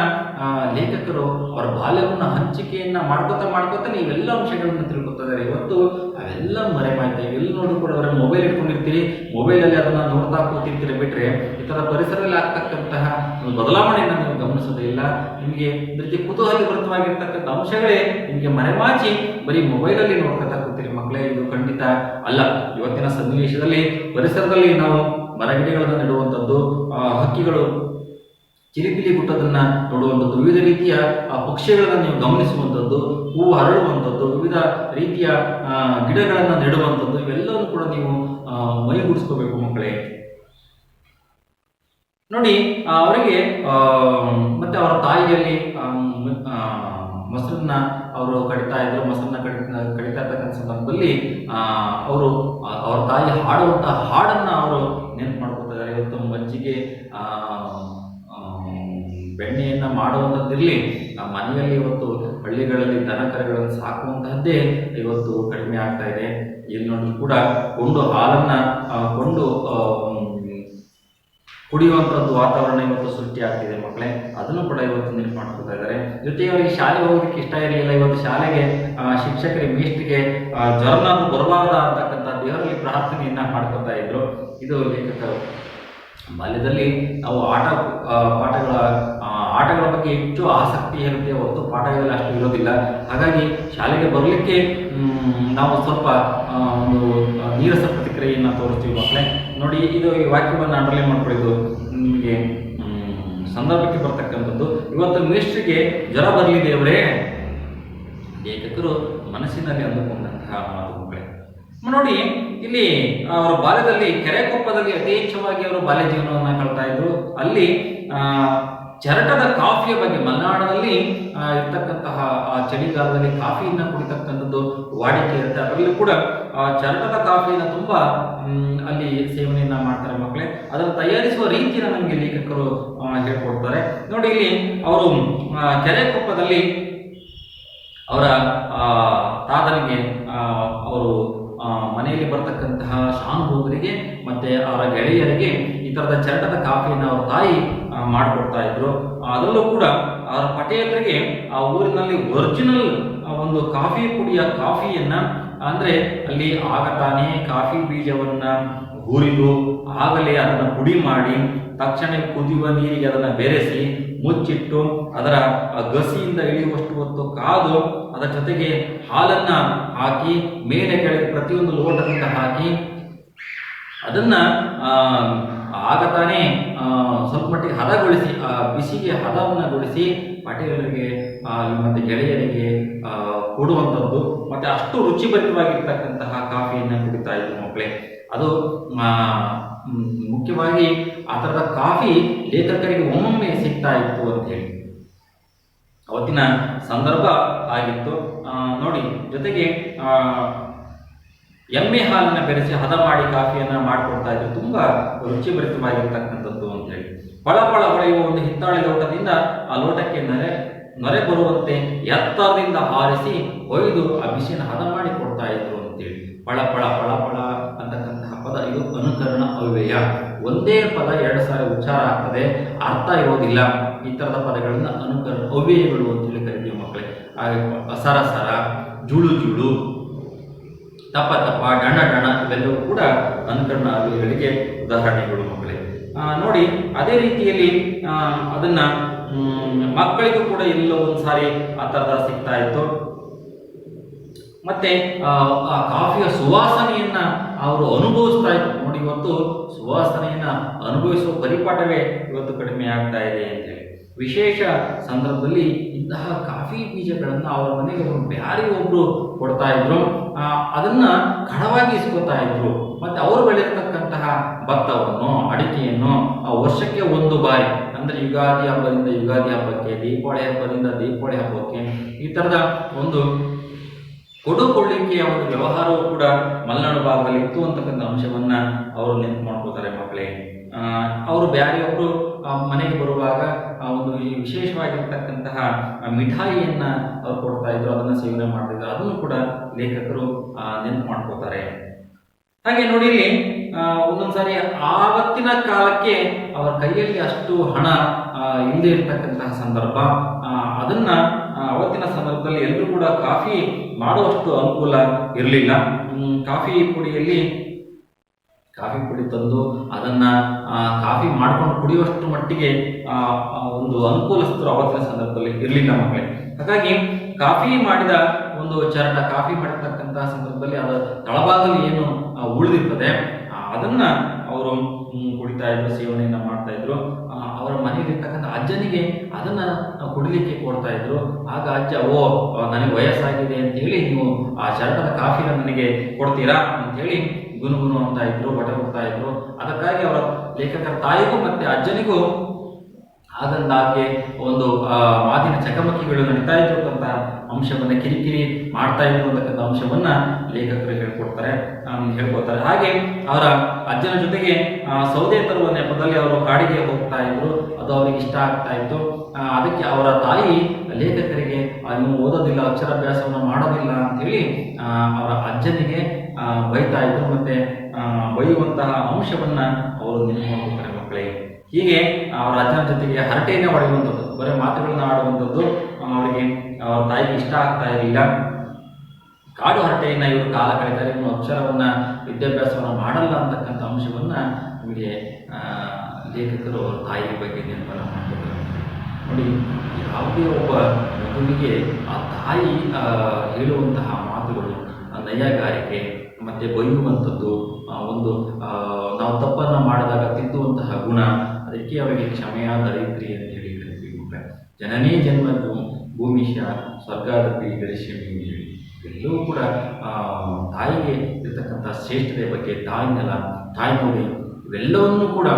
ಲೇಖಕರು ಅವರ ಬಾಲ್ಯವನ್ನು ಹಂಚಿಕೆಯನ್ನ ಮಾಡ್ಕೋತಾ ನೀವೆಲ್ಲ ಅಂಶಗಳನ್ನು ತಿಳ್ಕೊತಾ ಇದ್ದಾರೆ. ಇವತ್ತು ಅವೆಲ್ಲ ಮರೆಮಾಯ್ತಾ ಇವೆ. ಎಲ್ಲಿ ನೋಡು ಕೂಡ ಅವರ ಮೊಬೈಲ್ ಇಟ್ಕೊಂಡಿರ್ತೀರಿ, ಮೊಬೈಲಲ್ಲಿ ಅದನ್ನ ನೋಡ್ತಾ ಕೂತಿರ್ತೀರಿ. ಬಿಟ್ರೆ ಈ ತರ ಪರಿಸರದಲ್ಲಿ ಆಗ್ತಕ್ಕಂತಹ ಒಂದು ಬದಲಾವಣೆಯನ್ನು ನೀವು ಗಮನಿಸೋದೇ ಇಲ್ಲ. ನಿಮಗೆ ಇದಕ್ಕೆ ಕುತೂಹಲಭರಿತವಾಗಿರ್ತಕ್ಕಂಥ ಅಂಶಗಳೇ ನಿಮಗೆ ಮರೆಮಾಚಿ ಬರೀ ಮೊಬೈಲಲ್ಲಿ ನೋಡ್ಕೊತಾ ಕೂತೀರಿ ಮಕ್ಕಳೇ. ಇದು ಖಂಡಿತ ಅಲ್ಲ. ಇವತ್ತಿನ ಸನ್ನಿವೇಶದಲ್ಲಿ ಪರಿಸರದಲ್ಲಿ ನಾವು ಮರಗಿಡಗಳನ್ನು ನೆಡುವಂಥದ್ದು, ಹಕ್ಕಿಗಳು ಚಿಲಿಪಿಲಿ ಗುಟ್ಟದನ್ನ ನೋಡುವಂಥದ್ದು, ವಿವಿಧ ರೀತಿಯ ಪಕ್ಷಿಗಳನ್ನು ನೀವು ಗಮನಿಸುವಂಥದ್ದು, ಹೂವು ಹರಡುವಂಥದ್ದು, ವಿವಿಧ ರೀತಿಯ ಗಿಡಗಳನ್ನು ನೆಡುವಂಥದ್ದು, ಇವೆಲ್ಲವೂ ಕೂಡ ನೀವು ಮೈಗೂಡಿಸ್ಕೋಬೇಕು ಮಕ್ಕಳೇ. ನೋಡಿ, ಅವರಿಗೆ ಮತ್ತೆ ಅವರ ತಾಯಿಯಲ್ಲಿ ಮೊಸರನ್ನ ಅವರು ಕಡಿತಾ ಇದ್ರು. ಮೊಸರನ್ನ ಕಡಿತಾ ಇರ್ತಕ್ಕಂಥ ಸಂದರ್ಭದಲ್ಲಿ ಅವರು ಅವರ ತಾಯಿ ಹಾಡುವಂತಹ ಹಾಡನ್ನ ಅವರು ನೆನಪು ಮಾಡ್ಕೊತಾ ಇದ್ದಾರೆ. ಇವತ್ತು ಮಜ್ಜಿಗೆ ಬೆಣ್ಣೆಯನ್ನ ಮಾಡುವಂಥದ್ದಿರಲಿ, ಮನೆಯಲ್ಲಿ ಇವತ್ತು ಹಳ್ಳಿಗಳಲ್ಲಿ ದನ ಕರುಗಳನ್ನು ಸಾಕುವಂತಹದ್ದೇ ಇವತ್ತು ಕಡಿಮೆ ಆಗ್ತಾ ಇದೆ. ಇಲ್ಲಿ ನೋಡಿ ಕೂಡ ಹಾಲನ್ನ ಕೊಂಡು ಕುಡಿಯುವಂಥದ್ದು ವಾತಾವರಣ ಇವತ್ತು ಸೃಷ್ಟಿ ಆಗ್ತಿದೆ ಮಕ್ಕಳೇ. ಅದನ್ನು ಕೂಡ ಇವತ್ತು ನೆನಪು ಮಾಡ್ಕೊತಾ ಇದ್ದಾರೆ. ಜೊತೆಗೆ ಅವರಿಗೆ ಶಾಲೆ ಹೋಗೋದಕ್ಕೆ ಇಷ್ಟ ಇರಲಿಲ್ಲ. ಇವತ್ತು ಶಾಲೆಗೆ ಶಿಕ್ಷಕರಿಗೆ, ಮೇಷ್ಟ್ರಿಗೆ ಜ್ವರನಾದ್ರು ಬರಬಾರ್ದ ಅಂತಕ್ಕಂಥ ದೇವರಲ್ಲಿ ಪ್ರಾರ್ಥನೆಯನ್ನ ಮಾಡ್ಕೊತಾ ಇದ್ರು. ಇದು ಲೇಖಕರು. ಬಾಲ್ಯದಲ್ಲಿ ನಾವು ಆಟಗಳ ಬಗ್ಗೆ ಹೆಚ್ಚು ಆಸಕ್ತಿ ಇರುತ್ತೆ, ಹೊರತು ಪಾಠಗಳಲ್ಲಿ ಅಷ್ಟು ಇರೋದಿಲ್ಲ. ಹಾಗಾಗಿ ಶಾಲೆಗೆ ಬರಲಿಕ್ಕೆ ನಾವು ಸ್ವಲ್ಪ ಒಂದು ನೀರಸ ಪ್ರತಿಕ್ರಿಯೆಯನ್ನು ತೋರಿಸ್ತೀವಿ ಮಕ್ಕಳೇ. ನೋಡಿ, ಇದು ಈ ವಾಕ್ಯವನ್ನು ಅಂಡರ್ಲೈನ್ ಮಾಡ್ಕೊಳ್ಳೋದು ನಿಮಗೆ ಸಂದರ್ಭಕ್ಕೆ ಬರ್ತಕ್ಕಂಥದ್ದು. ಇವತ್ತು ಮೇಷ್ಟ್ರಿಗೆ ಜ್ವರ ಬರಲಿ ದೇವರೇ, ಲೇಖಕರು ಮನಸ್ಸಿನಲ್ಲಿ ಅಂದುಕೊಂಡಂತಹ ಮಾತು ಮಕ್ಕಳೇ. ನೋಡಿ, ಇಲ್ಲಿ ಅವರ ಬಾಲ್ಯದಲ್ಲಿ ಕೆರೆಕೊಪ್ಪದಲ್ಲಿ ಯಥೇಚ್ಛವಾಗಿ ಅವರು ಬಾಲ್ಯ ಜೀವನವನ್ನು ಕಳ್ತಾ ಇದ್ರು. ಅಲ್ಲಿ ಚರಟದ ಕಾಫಿಯ ಬಗ್ಗೆ, ಮಲೆನಾಡಿನಲ್ಲಿ ಇರ್ತಕ್ಕಂತಹ ಆ ಚಳಿಗಾಲದಲ್ಲಿ ಕಾಫಿಯನ್ನು ಕುಡಿತಕ್ಕಂಥದ್ದು ವಾಡಿಕೆ ಇರುತ್ತೆ. ಅದರಲ್ಲೂ ಕೂಡ ಚರಟದ ಕಾಫಿಯನ್ನು ತುಂಬಾ ಅಲ್ಲಿ ಸೇವನೆಯನ್ನ ಮಾಡ್ತಾರೆ ಮಕ್ಕಳೇ. ಅದನ್ನು ತಯಾರಿಸುವ ರೀತಿಯನ್ನು ನಮಗೆ ಲೇಖಕರು ಹೇಳ್ಕೊಡ್ತಾರೆ. ನೋಡಿ, ಇಲ್ಲಿ ಅವರು ಕೆರೆಕೊಪ್ಪದಲ್ಲಿ ಅವರ ತಾತನಿಗೆ, ಅವರು ಮನೆಯಲ್ಲಿ ಬರ್ತಕ್ಕಂತಹ ಶಾನುಭೋಗರಿಗೆ ಮತ್ತೆ ಅವರ ಗೆಳೆಯರಿಗೆ ಈ ತರದ ಚರಟದ ಕಾಫಿಯನ್ನು ಅವರ ತಾಯಿ ಮಾಡಿಕೊಡ್ತಾ ಇದ್ರು. ಅದರಲ್ಲೂ ಕೂಡ ಅವರ ಪಟೇಲರಿಗೆ ಆ ಊರಿನಲ್ಲಿ ಒರಿಜಿನಲ್ ಒಂದು ಕಾಫಿ ಪುಡಿಯ ಕಾಫಿಯನ್ನ, ಅಂದ್ರೆ ಅಲ್ಲಿ ಆಗ ತಾನೇ ಕಾಫಿ ಬೀಜವನ್ನ ಹುರಿದು ಆಗಲೇ ಅದನ್ನು ಪುಡಿ ಮಾಡಿ ತಕ್ಷಣ ಕುದಿಯುವ ನೀರಿಗೆ ಅದನ್ನು ಬೆರೆಸಿ ಮುಚ್ಚಿಟ್ಟು ಅದರ ಗಸಿಯಿಂದ ಇಳಿಯುವಷ್ಟು ಹೊತ್ತು ಕಾದು ಅದರ ಜೊತೆಗೆ ಹಾಲನ್ನ ಹಾಕಿ ಮೇಲೆ ಕೆಳಗೆ ಪ್ರತಿಯೊಂದು ಲೋಟದಿಂದ ಹಾಕಿ ಅದನ್ನ ಆಗ ತಾನೇ ಸ್ವಲ್ಪ ಮಟ್ಟಿಗೆ ಹದಗೊಳಿಸಿ ಬಿಸಿಗೆ ಹದವನ್ನಗೊಳಿಸಿ ಪಟೇಲರಿಗೆ ಮತ್ತೆ ಗೆಳೆಯರಿಗೆ ಕೊಡುವಂಥದ್ದು. ಮತ್ತೆ ಅಷ್ಟು ರುಚಿಭರಿತವಾಗಿರ್ತಕ್ಕಂತಹ ಕಾಫಿಯನ್ನು ಕುಡಿತಾ ಇದ್ರು ಮಕ್ಕಳೇ. ಅದು ಮುಖ್ಯವಾಗಿ ಆ ಥರದ ಕಾಫಿ ಲೇಖಕರಿಗೆ ಒಮ್ಮೊಮ್ಮೆ ಸಿಗ್ತಾ ಇತ್ತು ಅಂತ ಹೇಳಿ ಅವತ್ತಿನ ಸಂದರ್ಭ ಆಗಿತ್ತು ನೋಡಿ. ಜೊತೆಗೆ ಎಮ್ಮೆ ಹಾಲನ್ನ ಬೆರೆಸಿ ಹದ ಮಾಡಿ ಕಾಫಿಯನ್ನ ಮಾಡಿಕೊಡ್ತಾ ಇದ್ರು. ತುಂಬಾ ರುಚಿಭರಿತವಾಗಿರ್ತಕ್ಕಂಥದ್ದು ಅಂತ ಹೇಳಿ. ಪಳಪಳ ಹೊಳೆಯುವ ಒಂದು ಹಿತ್ತಾಳೆ ಲೋಟದಿಂದ ಆ ಲೋಟಕ್ಕೆ ನೊರೆ ಬರುವಂತೆ ಎತ್ತರದಿಂದ ಹಾರಿಸಿ ಒಯ್ದು ಆ ಬಿಸಿಯನ್ನು ಹದ ಮಾಡಿ ಕೊಡ್ತಾ ಇದ್ರು ಅಂತೇಳಿ. ಪಳಪಳ ಪಳಪಳ ಅಂತಕ್ಕಂತಹ ಪದ ಇದು ಅನುಕರಣ ಅವ್ಯಯ. ಒಂದೇ ಪದ 2 ಸಾರಿ ಉಚ್ಚಾರ ಆಗ್ತದೆ, ಅರ್ಥ ಇರೋದಿಲ್ಲ. ಈ ತರದ ಪದಗಳನ್ನ ಅನುಕರಣ ಅವ್ಯಯಗಳು ಅಂತೇಳಿ ಕರಿತೀವಿ ಮಕ್ಕಳೇ. ಸರ ಸರ, ಜುಳು ಜುಳು, ತಪ್ಪ ತಪ್ಪ, ಡಣ ಡಣ ಇವೆಲ್ಲವೂ ಕೂಡ ಅನುಕರಣ ಅವ್ಯಯಗಳಿಗೆ ಉದಾಹರಣೆಗಳು ಮಕ್ಕಳೇ. ನೋಡಿ, ಅದೇ ರೀತಿಯಲ್ಲಿ ಅದನ್ನ ಮಕ್ಕಳಿಗೂ ಕೂಡ ಎಲ್ಲೋ ಒಂದ್ಸಾರಿ ಆ ಥರದ ಸಿಗ್ತಾ ಇತ್ತು. ಮತ್ತೆ ಆ ಕಾಫಿಯ ಸುವಾಸನೆಯನ್ನ ಅವರು ಅನುಭವಿಸ್ತಾ ಇದ್ರು ನೋಡಿ. ಇವತ್ತು ಸುವಾಸನೆಯನ್ನ ಅನುಭವಿಸುವ ಪರಿಪಾಠವೇ ಇವತ್ತು ಕಡಿಮೆ ಆಗ್ತಾ ಇದೆ ಅಂತೇಳಿ. ವಿಶೇಷ ಸಂದರ್ಭದಲ್ಲಿ ಇಂತಹ ಕಾಫಿ ಬೀಜಗಳನ್ನು ಅವರ ಮನೆಗೆ ಬ್ಯಾರಿ ಒಬ್ರು ಕೊಡ್ತಾ ಇದ್ರು. ಅದನ್ನ ಕಡವಾಗಿ ಇಸ್ಕೊತಾ ಇದ್ರು. ಮತ್ತೆ ಅವರು ಬೆಳೆಯತಕ್ಕಂತಹ ಭತ್ತವನ್ನು, ಅಡಿಕೆಯನ್ನು ವರ್ಷಕ್ಕೆ ಒಂದು ಬಾರಿ, ಅಂದ್ರೆ ಯುಗಾದಿ ಹಬ್ಬದಿಂದ ಯುಗಾದಿ ಹಬ್ಬಕ್ಕೆ, ದೀಪಾವಳಿ ಹಬ್ಬದಿಂದ ದೀಪಾವಳಿ ಹಬ್ಬಕ್ಕೆ, ಈ ತರದ ಒಂದು ಕೊಡುಕೊಳ್ಳಿಕೆಯ ಒಂದು ವ್ಯವಹಾರವೂ ಕೂಡ ಮಲೆನಾಡು ಭಾಗದಲ್ಲಿ ಇತ್ತು ಅಂತಕ್ಕಂಥ ಅಂಶವನ್ನ ಅವರು ನೆನಪು ಮಾಡ್ಕೋತಾರೆ ಮಕ್ಕಳೇ. ಅವರು ಬ್ಯಾರಿಯೊಬ್ಬರು ಮನೆಗೆ ಬರುವಾಗ ಒಂದು ವಿಶೇಷವಾಗಿರ್ತಕ್ಕಂತಹ ಮಿಠಾಯಿಯನ್ನ ಅವ್ರು ಕೊಡ್ತಾ ಇದ್ರು, ಅದನ್ನ ಸೇವನೆ ಮಾಡ್ತಿದ್ರು. ಅದನ್ನು ಕೂಡ ಲೇಖಕರು ನೆನಪು ಮಾಡ್ಕೋತಾರೆ. ಹಾಗೆ ನೋಡಿ, ಇಲ್ಲಿ ಒಂದೊಂದ್ಸಾರಿ ಆವತ್ತಿನ ಕಾಲಕ್ಕೆ ಅವರ ಕೈಯಲ್ಲಿ ಅಷ್ಟು ಹಣ ಇಲ್ಲದೆ ಇರತಕ್ಕಂತಹ ಸಂದರ್ಭ, ಅದನ್ನ ಅವತ್ತಿನ ಸಂದರ್ಭದಲ್ಲಿ ಎಲ್ಲರೂ ಕೂಡ ಕಾಫಿ ಮಾಡುವಷ್ಟು ಅನುಕೂಲ ಇರಲಿಲ್ಲ. ಕಾಫಿ ಪುಡಿ ತಂದು ಅದನ್ನ ಕಾಫಿ ಮಾಡ್ಕೊಂಡು ಕುಡಿಯುವಷ್ಟು ಮಟ್ಟಿಗೆ ಒಂದು ಅನುಕೂಲಸ್ಥರು ಅವತ್ತಿನ ಸಂದರ್ಭದಲ್ಲಿ ಇರಲಿಲ್ಲ ಮಕ್ಕಳೇ. ಹಾಗಾಗಿ ಕಾಫಿ ಮಾಡಿದ ಒಂದು ಚರಣ, ಕಾಫಿ ಮಾಡಿರ್ತಕ್ಕಂತಹ ಸಂದರ್ಭದಲ್ಲಿ ಅದರ ತಳಭಾಗದಲ್ಲಿ ಏನು ಉಳಿದಿರ್ತದೆ ಅದನ್ನ ಅವರು ಕುಡಿತಾ ಇದ್ರು, ಸೇವನೆಯನ್ನ ಮಾಡ್ತಾ ಇದ್ರು. ಅವರ ಮನೆಯಲ್ಲಿರ್ತಕ್ಕಂಥ ಅಜ್ಜನಿಗೆ ಅದನ್ನ ಕುಡಿಲಿಕ್ಕೆ ಕೊಡ್ತಾ ಇದ್ರು. ಆಗ ಅಜ್ಜ, ನನಗೆ ವಯಸ್ಸಾಗಿದೆ ಅಂತ ಹೇಳಿ ನೀವು ಆ ಚರಟದ ಕಾಫಿನ ನನಗೆ ಕೊಡ್ತೀರಾ ಅಂತ ಹೇಳಿ ಗುನುಗುನು ಅಂತ ಇದ್ರು, ಬಟ ಕೊಡ್ತಾ ಇದ್ರು. ಅದಕ್ಕಾಗಿ ಅವರ ಲೇಖಕರ ತಾಯಿಗೂ ಮತ್ತೆ ಅಜ್ಜನಿಗೂ ಹಾಗಂದಾಗೆ ಒಂದು ಮಾತಿನ ಚಕಮಕಿಗಳು ನಡೀತಾ ಇದ್ರು ಅಂತ ಅಂಶವನ್ನ, ಕಿರಿಕಿರಿ ಮಾಡ್ತಾ ಇದ್ರು ಅಂತಕ್ಕಂಥ ಅಂಶವನ್ನ ಲೇಖಕರು ಹೇಳ್ಕೊತಾರೆ. ಹಾಗೆ ಅವರ ಅಜ್ಜನ ಜೊತೆಗೆ ಸೌದೆ ತರುವ ನೆಪದಲ್ಲಿ ಅವರು ಕಾಡಿಗೆ ಹೋಗ್ತಾ ಇದ್ರು. ಅದು ಅವರಿಗೆ ಇಷ್ಟ ಆಗ್ತಾ ಇತ್ತು. ಅದಕ್ಕೆ ಅವರ ತಾಯಿ ಲೇಖಕರಿಗೆ ನೀವು ಓದೋದಿಲ್ಲ, ಅಕ್ಷರಾಭ್ಯಾಸವನ್ನು ಮಾಡೋದಿಲ್ಲ ಅಂತ ಹೇಳಿ ಅವರ ಅಜ್ಜನಿಗೆ ಬೈತಾ ಇದ್ರು. ಮತ್ತೆ ಬೈಯುವಂತಹ ಅಂಶವನ್ನ ಅವರು ನೆನಪು ಮಕ್ಕಳೇ. ಹೀಗೆ ಅವರ ಅಜ್ಜನ ಜೊತೆಗೆ ಹರಟೆಯನ್ನೇ ಹೊಡೆಯುವಂಥದ್ದು, ಬರೀ ಮಾತುಗಳನ್ನ ಆಡುವಂಥದ್ದು ಅವರಿಗೆ ಅವರ ತಾಯಿಗೆ ಇಷ್ಟ ಆಗ್ತಾ ಇರಲಿಲ್ಲ. ಕಾಡು ಹರಟೆಯನ್ನ ಇವರು ಕಾಲ ಕಳೀತಾರೆ, ಇನ್ನು ಅಕ್ಷರವನ್ನ ವಿದ್ಯಾಭ್ಯಾಸವನ್ನ ಮಾಡಲ್ಲ ಅಂತಕ್ಕಂಥ ಅಂಶವನ್ನ ನಮಗೆ ಲೇಖಕರು ಅವರ ತಾಯಿಯ ಬಗ್ಗೆ ನೆನಪನ್ನು ಮಾಡ್ಕೊತಾರೆ ನೋಡಿ. ಯಾವುದೇ ಒಬ್ಬ ಮಗುವಿಗೆ ಆ ತಾಯಿ ಹೇಳುವಂತಹ ಮಾತುಗಳು, ನಯಗಾರಿಕೆ ಮತ್ತೆ ಬೈಯುವಂಥದ್ದು, ಒಂದು ನಾವು ತಪ್ಪನ್ನು ಮಾಡಿದಾಗ ತಿದ್ದುವಂತಹ ಗುಣ, ಅದಕ್ಕೆ ಅವರಿಗೆ ಕ್ಷಮೆಯ ದರಿದ್ರಿ ಅಂತ ಹೇಳಿ ಕರಿತೀವಿ. ಜನನೇ ಜನ್ಮ ಭೂಮಿಶ ಸ್ವರ್ಗಾದಪಿ ಗರಿಷ್ಯಮಿ ಅಂತ ಹೇಳಿ ಎಲ್ಲವೂ ಕೂಡ ತಾಯಿಗೆ ಇರತಕ್ಕಂಥ ಶ್ರೇಷ್ಠತೆ ಬಗ್ಗೆ, ತಾಯಿನೆಲ್ಲ, ತಾಯಿ ನೋಡಿ ಇವೆಲ್ಲವನ್ನೂ ಕೂಡ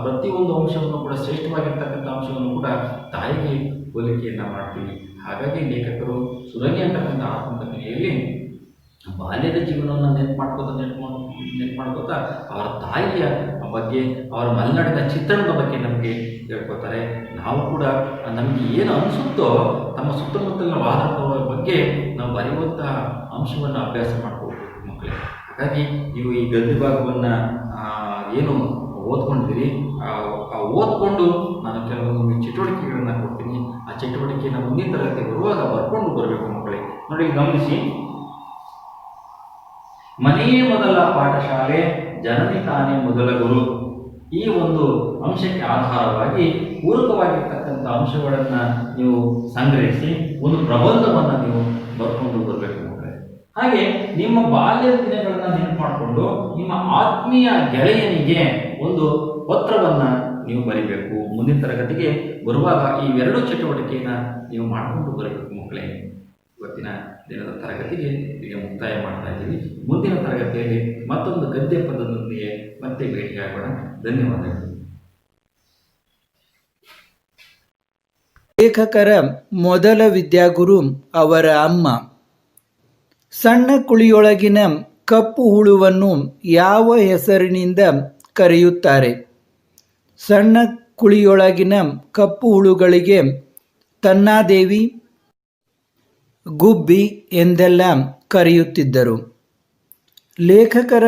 ಪ್ರತಿಯೊಂದು ಅಂಶವನ್ನು ಕೂಡ ಶ್ರೇಷ್ಠವಾಗಿರ್ತಕ್ಕಂಥ ಅಂಶವನ್ನು ಕೂಡ ತಾಯಿಗೆ ಹೋಲಿಕೆಯನ್ನು ಮಾಡ್ತೀವಿ. ಹಾಗಾಗಿ ಲೇಖಕರು ಸುರಂಗಿ ಅಂತಕ್ಕಂಥ ಆತ್ಮಕಥೆಯಲ್ಲಿ ಬಾಲ್ಯದ ಜೀವನವನ್ನು ನೆನಪು ಮಾಡ್ಕೋತಾ ಅವರ ತಾಯಿಯ ಬಗ್ಗೆ, ಅವರ ಮಲೆನಾಡಿನ ಚಿತ್ರಣದ ಬಗ್ಗೆ ನಮಗೆ ಹೇಳ್ಕೊತಾರೆ. ನಾವು ಕೂಡ ನಮಗೆ ಏನು ಅನಿಸುತ್ತೋ ನಮ್ಮ ಸುತ್ತಮುತ್ತಲಿನ ವಾತಾವರಣದ ಬಗ್ಗೆ ನಾವು ಬರೆಯುವಂತಹ ಅಂಶವನ್ನು ಅಭ್ಯಾಸ ಮಾಡ್ಕೋಬೇಕು ಮಕ್ಕಳೇ. ಹಾಗಾಗಿ ನೀವು ಈ ಗದ್ಯ ಭಾಗವನ್ನು ಏನು ಓದ್ಕೊಂಡಿದ್ದೀರಿ. ಆ ಓದ್ಕೊಂಡು ನಾನು ಕೆಲವೊಂದು ನಿಮಗೆ ಚಟುವಟಿಕೆಗಳನ್ನು ಕೊಡ್ತೀನಿ. ಆ ಚಟುವಟಿಕೆಯನ್ನು ಮುಂದಿನ ತರಗತಿ ಬರುವಾಗ ಬರ್ಕೊಂಡು ಬರಬೇಕು ಮಕ್ಕಳೇ. ನೋಡಿ, ಗಮನಿಸಿ. ಮನೆಯೇ ಮೊದಲ ಪಾಠಶಾಲೆ, ಜನನಿ ತಾನೇ ಮೊದಲ ಗುರು. ಈ ಒಂದು ಅಂಶಕ್ಕೆ ಆಧಾರವಾಗಿ ಪೂರಕವಾಗಿರ್ತಕ್ಕಂಥ ಅಂಶಗಳನ್ನು ನೀವು ಸಂಗ್ರಹಿಸಿ ಒಂದು ಪ್ರಬಂಧವನ್ನು ನೀವು ಬರ್ಕೊಂಡು ಬರಬೇಕು ಮಕ್ಕಳೇ. ಹಾಗೆ ನಿಮ್ಮ ಬಾಲ್ಯದ ದಿನಗಳನ್ನು ನೆನಪು ಮಾಡಿಕೊಂಡು ನಿಮ್ಮ ಆತ್ಮೀಯ ಗೆಳೆಯನಿಗೆ ಒಂದು ಪತ್ರವನ್ನು ನೀವು ಬರೀಬೇಕು. ಮುಂದಿನ ತರಗತಿಗೆ ಬರುವಾಗ ಇವೆರಡು ಚಟುವಟಿಕೆಯನ್ನು ನೀವು ಮಾಡಿಕೊಂಡು ಬರಬೇಕು ಮಕ್ಕಳೇ. ಇವತ್ತಿನ ದಿನದ ತರಗತಿಗೆ ಈಗ ಮುಕ್ತಾಯ ಮಾಡ್ತಾ ಇದ್ದೀವಿ. ಮುಂದಿನ ತರಗತಿಯಲ್ಲಿ ಮತ್ತೊಂದು ಗದ್ಯ ಪದದೊಂದಿಗೆ ಮತ್ತೆ ಭೇಟಿಯಾಗೋಣ. ಧನ್ಯವಾದಗಳು. ಲೇಖಕರ ಮೊದಲ ವಿದ್ಯಾಗುರು ಅವರ ಅಮ್ಮ. ಸಣ್ಣ ಕುಳಿಯೊಳಗಿನ ಕಪ್ಪು ಹುಳುವನ್ನು ಯಾವ ಹೆಸರಿನಿಂದ ಕರೆಯುತ್ತಾರೆ? ಸಣ್ಣ ಕುಳಿಯೊಳಗಿನ ಕಪ್ಪು ಹುಳುಗಳಿಗೆ ತನ್ನಾದೇವಿ, ಗುಬ್ಬಿ ಎಂದೆಲ್ಲ ಕರೆಯುತ್ತಿದ್ದರು. ಲೇಖಕರ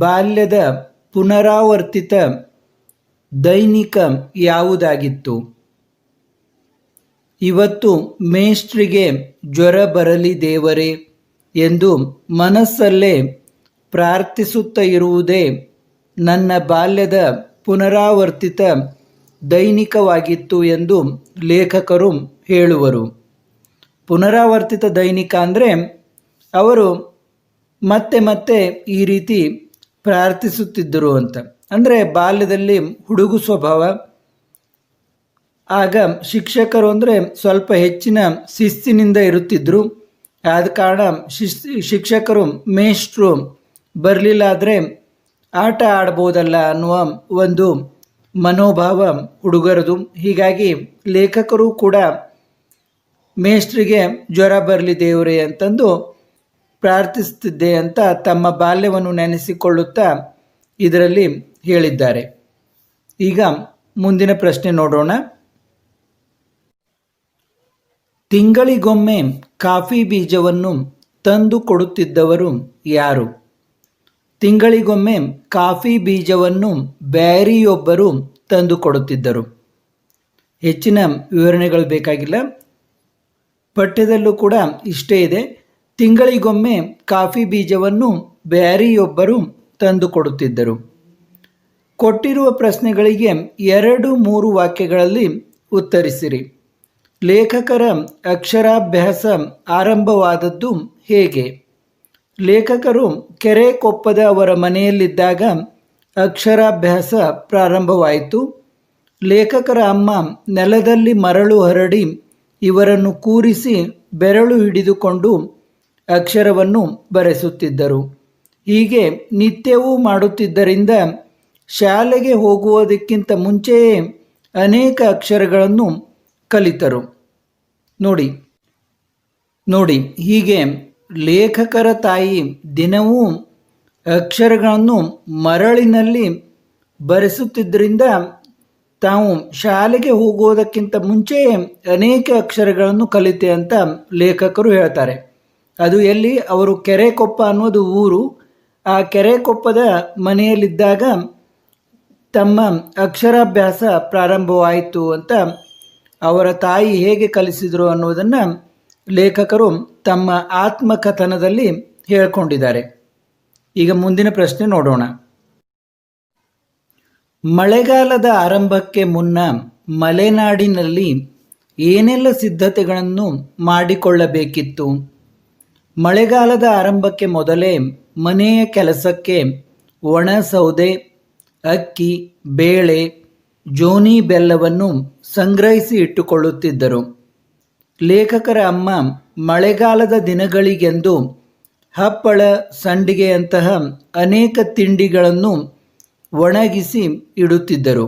ಬಾಲ್ಯದ ಪುನರಾವರ್ತಿತ ದೈನಿಕ ಯಾವುದಾಗಿತ್ತು? ಇವತ್ತು ಮೇಷ್ಟ್ರಿಗೆ ಜ್ವರ ಬರಲಿ ದೇವರೇ ಎಂದು ಮನಸ್ಸಲ್ಲೇ ಪ್ರಾರ್ಥಿಸುತ್ತಾ ಇರುವುದೇ ನನ್ನ ಬಾಲ್ಯದ ಪುನರಾವರ್ತಿತ ದೈನಿಕವಾಗಿತ್ತು ಎಂದು ಲೇಖಕರು ಹೇಳುವರು. ಪುನರಾವರ್ತಿತ ದೈನಿಕ ಅಂದರೆ ಅವರು ಮತ್ತೆ ಮತ್ತೆ ಈ ರೀತಿ ಪ್ರಾರ್ಥಿಸುತ್ತಿದ್ದರು ಅಂತ. ಅಂದರೆ ಬಾಲ್ಯದಲ್ಲಿ ಹುಡುಗು ಸ್ವಭಾವ. ಆಗ ಶಿಕ್ಷಕರು ಅಂದರೆ ಸ್ವಲ್ಪ ಹೆಚ್ಚಿನ ಶಿಸ್ತಿನಿಂದ ಇರುತ್ತಿದ್ದರು. ಆದ ಕಾರಣ ಶಿಕ್ಷಕರು ಮೇಷ್ಟ್ರು ಬರಲಿಲ್ಲ ಆದರೆ ಆಟ ಆಡ್ಬೋದಲ್ಲ ಅನ್ನುವ ಒಂದು ಮನೋಭಾವ ಹುಡುಗರದು. ಹೀಗಾಗಿ ಲೇಖಕರು ಕೂಡ ಮೇಷ್ಟ್ರಿಗೆ ಜ್ವರ ಬರಲಿ ದೇವರೇ ಅಂತಂದು ಪ್ರಾರ್ಥಿಸುತ್ತಿದ್ದೆ ಅಂತ ತಮ್ಮ ಬಾಲ್ಯವನ್ನು ನೆನೆಸಿಕೊಳ್ಳುತ್ತಾ ಇದರಲ್ಲಿ ಹೇಳಿದ್ದಾರೆ. ಈಗ ಮುಂದಿನ ಪ್ರಶ್ನೆ ನೋಡೋಣ. ತಿಂಗಳಿಗೊಮ್ಮೆ ಕಾಫಿ ಬೀಜವನ್ನು ತಂದು ಕೊಡುತ್ತಿದ್ದವರು ಯಾರು? ತಿಂಗಳಿಗೊಮ್ಮೆ ಕಾಫಿ ಬೀಜವನ್ನು ಬ್ಯಾರಿಯೊಬ್ಬರು ತಂದು ಕೊಡುತ್ತಿದ್ದರು. ಹೆಚ್ಚಿನ ವಿವರಣೆಗಳು ಬೇಕಾಗಿಲ್ಲ, ಪಠ್ಯದಲ್ಲೂ ಕೂಡ ಇಷ್ಟೇ ಇದೆ. ತಿಂಗಳಿಗೊಮ್ಮೆ ಕಾಫಿ ಬೀಜವನ್ನು ಬ್ಯಾರಿಯೊಬ್ಬರು ತಂದು ಕೊಡುತ್ತಿದ್ದರು. ಕೊಟ್ಟಿರುವ ಪ್ರಶ್ನೆಗಳಿಗೆ 2-3 ವಾಕ್ಯಗಳಲ್ಲಿ ಉತ್ತರಿಸಿರಿ. ಲೇಖಕರ ಅಕ್ಷರಾಭ್ಯಾಸ ಆರಂಭವಾದದ್ದು ಹೇಗೆ? ಲೇಖಕರು ಕೆರೆಕೊಪ್ಪದ ಅವರ ಮನೆಯಲ್ಲಿದ್ದಾಗ ಅಕ್ಷರಾಭ್ಯಾಸ ಪ್ರಾರಂಭವಾಯಿತು. ಲೇಖಕರ ಅಮ್ಮ ನೆಲದಲ್ಲಿ ಮರಳು ಹರಡಿ ಇವರನ್ನು ಕೂರಿಸಿ ಬೆರಳು ಹಿಡಿದುಕೊಂಡು ಅಕ್ಷರವನ್ನು ಬರೆಸುತ್ತಿದ್ದರು. ಹೀಗೆ ನಿತ್ಯವೂ ಮಾಡುತ್ತಿದ್ದರಿಂದ ಶಾಲೆಗೆ ಹೋಗುವುದಕ್ಕಿಂತ ಮುಂಚೆಯೇ ಅನೇಕ ಅಕ್ಷರಗಳನ್ನು ಕಲಿತರು. ನೋಡಿ ಹೀಗೆ ಲೇಖಕರ ತಾಯಿ ದಿನವೂ ಅಕ್ಷರಗಳನ್ನು ಮರಳಿನಲ್ಲಿ ಬರೆಸುತ್ತಿದ್ದರಿಂದ ತಾವು ಶಾಲೆಗೆ ಹೋಗುವುದಕ್ಕಿಂತ ಮುಂಚೆಯೇ ಅನೇಕ ಅಕ್ಷರಗಳನ್ನು ಕಲಿತೆ ಅಂತ ಲೇಖಕರು ಹೇಳ್ತಾರೆ. ಅದು ಎಲ್ಲಿ? ಅವರು ಕೆರೆಕೊಪ್ಪ ಅನ್ನೋದು ಊರು. ಆ ಕೆರೆಕೊಪ್ಪದ ಮನೆಯಲ್ಲಿದ್ದಾಗ ತಮ್ಮ ಅಕ್ಷರಾಭ್ಯಾಸ ಪ್ರಾರಂಭವಾಯಿತು ಅಂತ ಅವರ ತಾಯಿ ಹೇಗೆ ಕಲಿಸಿದರು ಅನ್ನೋದನ್ನು ಲೇಖಕರು ತಮ್ಮ ಆತ್ಮಕಥನದಲ್ಲಿ ಹೇಳಿಕೊಂಡಿದ್ದಾರೆ. ಈಗ ಮುಂದಿನ ಪ್ರಶ್ನೆ ನೋಡೋಣ. ಮಳೆಗಾಲದ ಆರಂಭಕ್ಕೆ ಮುನ್ನ ಮಲೆನಾಡಿನಲ್ಲಿ ಏನೆಲ್ಲ ಸಿದ್ಧತೆಗಳನ್ನು ಮಾಡಿಕೊಳ್ಳಬೇಕಿತ್ತು? ಮಳೆಗಾಲದ ಆರಂಭಕ್ಕೆ ಮೊದಲೇ ಮನೆಯ ಕೆಲಸಕ್ಕೆ ಒಣ ಸೌದೆ, ಅಕ್ಕಿ, ಬೇಳೆ, ಜೋನಿ ಬೆಲ್ಲವನ್ನು ಸಂಗ್ರಹಿಸಿ ಇಟ್ಟುಕೊಳ್ಳುತ್ತಿದ್ದರು. ಲೇಖಕರ ಅಮ್ಮ ಮಳೆಗಾಲದ ದಿನಗಳಿಗೆಂದು ಹಪ್ಪಳ, ಸಂಡಿಗೆಯಂತಹ ಅನೇಕ ತಿಂಡಿಗಳನ್ನು ಒಣಗಿಸಿ ಇಡುತ್ತಿದ್ದರು.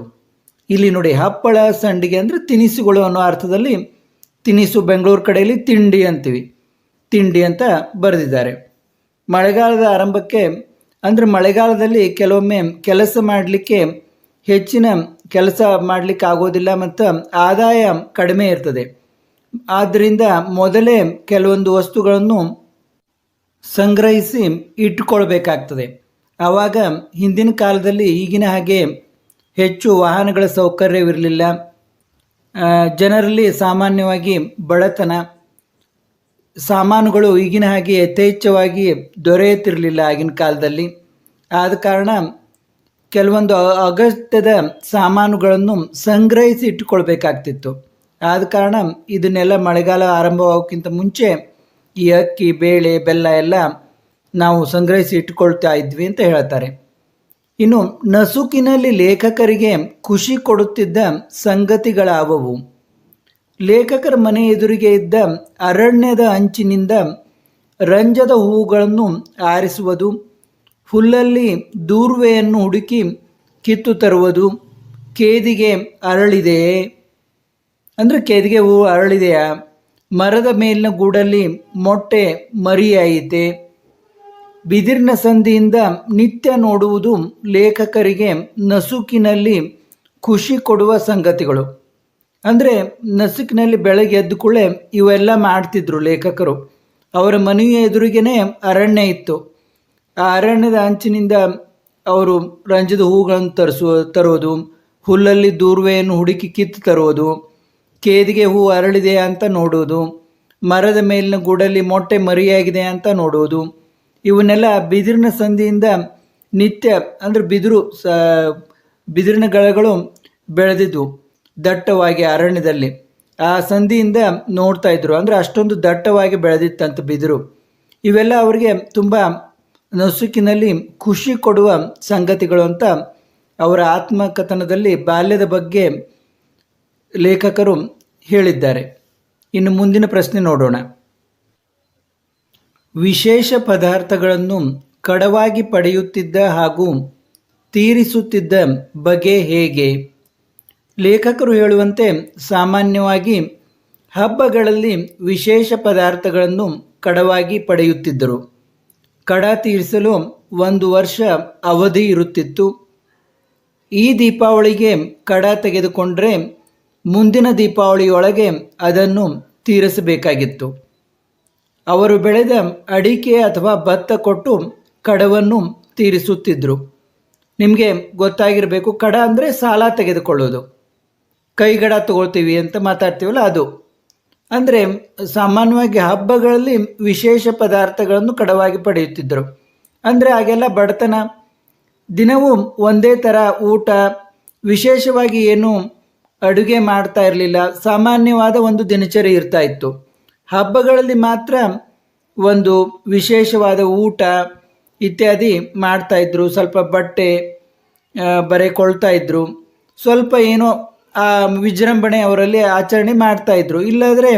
ಇಲ್ಲಿ ನೋಡಿ, ಹಪ್ಪಳ, ಸಂಡಿಗೆ ಅಂದರೆ ತಿನಿಸುಗಳು ಅನ್ನೋ ಅರ್ಥದಲ್ಲಿ ತಿನಿಸು. ಬೆಂಗಳೂರು ಕಡೆಯಲ್ಲಿ ತಿಂಡಿ ಅಂತೀವಿ, ತಿಂಡಿ ಅಂತ ಬರೆದಿದ್ದಾರೆ. ಮಳೆಗಾಲದ ಆರಂಭಕ್ಕೆ ಅಂದರೆ ಮಳೆಗಾಲದಲ್ಲಿ ಕೆಲವೊಮ್ಮೆ ಕೆಲಸ ಮಾಡಲಿಕ್ಕೆ ಹೆಚ್ಚಿನ ಕೆಲಸ ಮಾಡಲಿಕ್ಕೆ ಆಗೋದಿಲ್ಲ ಮತ್ತು ಆದಾಯ ಕಡಿಮೆ ಇರ್ತದೆ. ಆದ್ದರಿಂದ ಮೊದಲೇ ಕೆಲವೊಂದು ವಸ್ತುಗಳನ್ನು ಸಂಗ್ರಹಿಸಿ ಇಟ್ಟುಕೊಳ್ಬೇಕಾಗ್ತದೆ. ಆವಾಗ ಹಿಂದಿನ ಕಾಲದಲ್ಲಿ ಈಗಿನ ಹಾಗೆ ಹೆಚ್ಚು ವಾಹನಗಳ ಸೌಕರ್ಯವಿರಲಿಲ್ಲ. ಜನರಲ್ಲಿ ಸಾಮಾನ್ಯವಾಗಿ ಬಡತನ, ಸಾಮಾನುಗಳು ಈಗಿನ ಹಾಗೆ ಯಥೇಚ್ಛವಾಗಿ ದೊರೆಯುತ್ತಿರಲಿಲ್ಲ ಆಗಿನ ಕಾಲದಲ್ಲಿ. ಆದ ಕಾರಣ ಕೆಲವೊಂದು ಅಗತ್ಯದ ಸಾಮಾನುಗಳನ್ನು ಸಂಗ್ರಹಿಸಿ ಇಟ್ಟುಕೊಳ್ಬೇಕಾಗ್ತಿತ್ತು. ಆದ ಕಾರಣ ಇದನ್ನೆಲ್ಲ ಮಳೆಗಾಲ ಆರಂಭವಾಗೋಕ್ಕಿಂತ ಮುಂಚೆ ಈ ಅಕ್ಕಿ, ಬೇಳೆ, ಬೆಲ್ಲ ಎಲ್ಲ ನಾವು ಸಂಗ್ರಹಿಸಿ ಇಟ್ಟುಕೊಳ್ತಾ ಇದ್ವಿ ಅಂತ ಹೇಳ್ತಾರೆ. ಇನ್ನು ನಸುಕಿನಲ್ಲಿ ಲೇಖಕರಿಗೆ ಖುಷಿ ಕೊಡುತ್ತಿದ್ದ ಸಂಗತಿಗಳಾವವು. ಲೇಖಕರ ಮನೆ ಎದುರಿಗೆ ಇದ್ದ ಅರಣ್ಯದ ಅಂಚಿನಿಂದ ರಂಜದ ಹೂವುಗಳನ್ನು ಆರಿಸುವುದು, ಹುಲ್ಲಲ್ಲಿ ದೂರ್ವೆಯನ್ನು ಹುಡುಕಿ ಕಿತ್ತು ತರುವುದು, ಕೇದಿಗೆ ಅರಳಿದೆಯೇ ಅಂದರೆ ಕೇದಿಗೆ ಹೂವು ಅರಳಿದೆಯಾ, ಮರದ ಮೇಲಿನ ಗೂಡಲ್ಲಿ ಮೊಟ್ಟೆ ಮರಿಯಾಯಿತೆ, ಬಿದಿರಿನ ಸಂದಿಯಿಂದ ನಿತ್ಯ ನೋಡುವುದು ಲೇಖಕರಿಗೆ ನಸುಕಿನಲ್ಲಿ ಖುಷಿ ಕೊಡುವ ಸಂಗತಿಗಳು. ಅಂದರೆ ನಸುಕಿನಲ್ಲಿ ಬೆಳಗ್ಗೆ ಎದ್ದು ಕೂಡಲೇ ಇವೆಲ್ಲ ಮಾಡ್ತಿದ್ರು ಲೇಖಕರು. ಅವರ ಮನೆಯ ಎದುರಿಗೇ ಅರಣ್ಯ ಇತ್ತು. ಆ ಅರಣ್ಯದ ಅಂಚಿನಿಂದ ಅವರು ರಂಜದ ಹೂಗಳನ್ನು ತರೋದು, ಹುಲ್ಲಲ್ಲಿ ದೂರ್ವೆಯನ್ನು ಹುಡುಕಿ ಕಿತ್ತು ತರುವುದು, ಕೇದಿಗೆ ಹೂ ಅರಳಿದೆ ಅಂತ ನೋಡುವುದು, ಮರದ ಮೇಲಿನ ಗೂಡಲ್ಲಿ ಮೊಟ್ಟೆ ಮರಿಯಾಗಿದೆ ಅಂತ ನೋಡುವುದು, ಇವನ್ನೆಲ್ಲ ಬಿದಿರಿನ ಸಂದಿಯಿಂದ ನಿತ್ಯ ಅಂದರೆ ಬಿದಿರಿನ ಗಳಗಳು ಬೆಳೆದಿದ್ವು ದಟ್ಟವಾಗಿ ಅರಣ್ಯದಲ್ಲಿ. ಆ ಸಂದಿಯಿಂದ ನೋಡ್ತಾ ಇದ್ರು. ಅಂದರೆ ಅಷ್ಟೊಂದು ದಟ್ಟವಾಗಿ ಬೆಳೆದಿತ್ತಂತ ಬಿದಿರು. ಇವೆಲ್ಲ ಅವರಿಗೆ ತುಂಬ ನಸುಕಿನಲ್ಲಿ ಖುಷಿ ಕೊಡುವ ಸಂಗತಿಗಳು ಅಂತ ಅವರ ಆತ್ಮಕಥನದಲ್ಲಿ ಬಾಲ್ಯದ ಬಗ್ಗೆ ಲೇಖಕರು ಹೇಳಿದ್ದಾರೆ. ಇನ್ನು ಮುಂದಿನ ಪ್ರಶ್ನೆ ನೋಡೋಣ. ವಿಶೇಷ ಪದಾರ್ಥಗಳನ್ನು ಕಡವಾಗಿ ಪಡೆಯುತ್ತಿದ್ದ ಹಾಗೂ ತೀರಿಸುತ್ತಿದ್ದ ಬಗೆ ಹೇಗೆ? ಲೇಖಕರು ಹೇಳುವಂತೆ ಸಾಮಾನ್ಯವಾಗಿ ಹಬ್ಬಗಳಲ್ಲಿ ವಿಶೇಷ ಪದಾರ್ಥಗಳನ್ನು ಕಡವಾಗಿ ಪಡೆಯುತ್ತಿದ್ದರು. ಕಡ ತೀರಿಸಲು 1 ವರ್ಷ ಅವಧಿ ಇರುತ್ತಿತ್ತು. ಈ ದೀಪಾವಳಿಗೆ ಕಡ ತೆಗೆದುಕೊಂಡರೆ ಮುಂದಿನ ದೀಪಾವಳಿಯೊಳಗೆ ಅದನ್ನು ತೀರಿಸಬೇಕಾಗಿತ್ತು. ಅವರು ಬೆಳೆದ ಅಡಿಕೆ ಅಥವಾ ಭತ್ತ ಕೊಟ್ಟು ಕಡವನ್ನು ತೀರಿಸುತ್ತಿದ್ದರು. ನಿಮಗೆ ಗೊತ್ತಾಗಿರಬೇಕು, ಕಡ ಅಂದರೆ ಸಾಲ ತೆಗೆದುಕೊಳ್ಳೋದು. ಕೈಗಡ ತಗೊಳ್ತೀವಿ ಅಂತ ಮಾತಾಡ್ತೀವಲ್ಲ ಅದು. ಅಂದರೆ ಸಾಮಾನ್ಯವಾಗಿ ಹಬ್ಬಗಳಲ್ಲಿ ವಿಶೇಷ ಪದಾರ್ಥಗಳನ್ನು ಕಡವಾಗಿ ಪಡೆಯುತ್ತಿದ್ದರು. ಅಂದರೆ ಆಗೆಲ್ಲ ಬಡತನ, ದಿನವೂ ಒಂದೇ ಥರ ಊಟ, ವಿಶೇಷವಾಗಿ ಏನು ಅಡುಗೆ ಮಾಡ್ತಾ ಇರಲಿಲ್ಲ. ಸಾಮಾನ್ಯವಾದ ಒಂದು ದಿನಚರಿ ಇರ್ತಾ ಇತ್ತು. ಹಬ್ಬಗಳಲ್ಲಿ ಮಾತ್ರ ಒಂದು ವಿಶೇಷವಾದ ಊಟ ಇತ್ಯಾದಿ ಮಾಡ್ತಾಯಿದ್ರು. ಸ್ವಲ್ಪ ಬಟ್ಟೆ ಬರೆಕೊಳ್ತಾ ಇದ್ರು. ಸ್ವಲ್ಪ ಏನೋ ಆ ವಿಜೃಂಭಣೆ ಅವರಲ್ಲಿ ಆಚರಣೆ ಮಾಡ್ತಾಯಿದ್ರು. ಇಲ್ಲಾದರೆ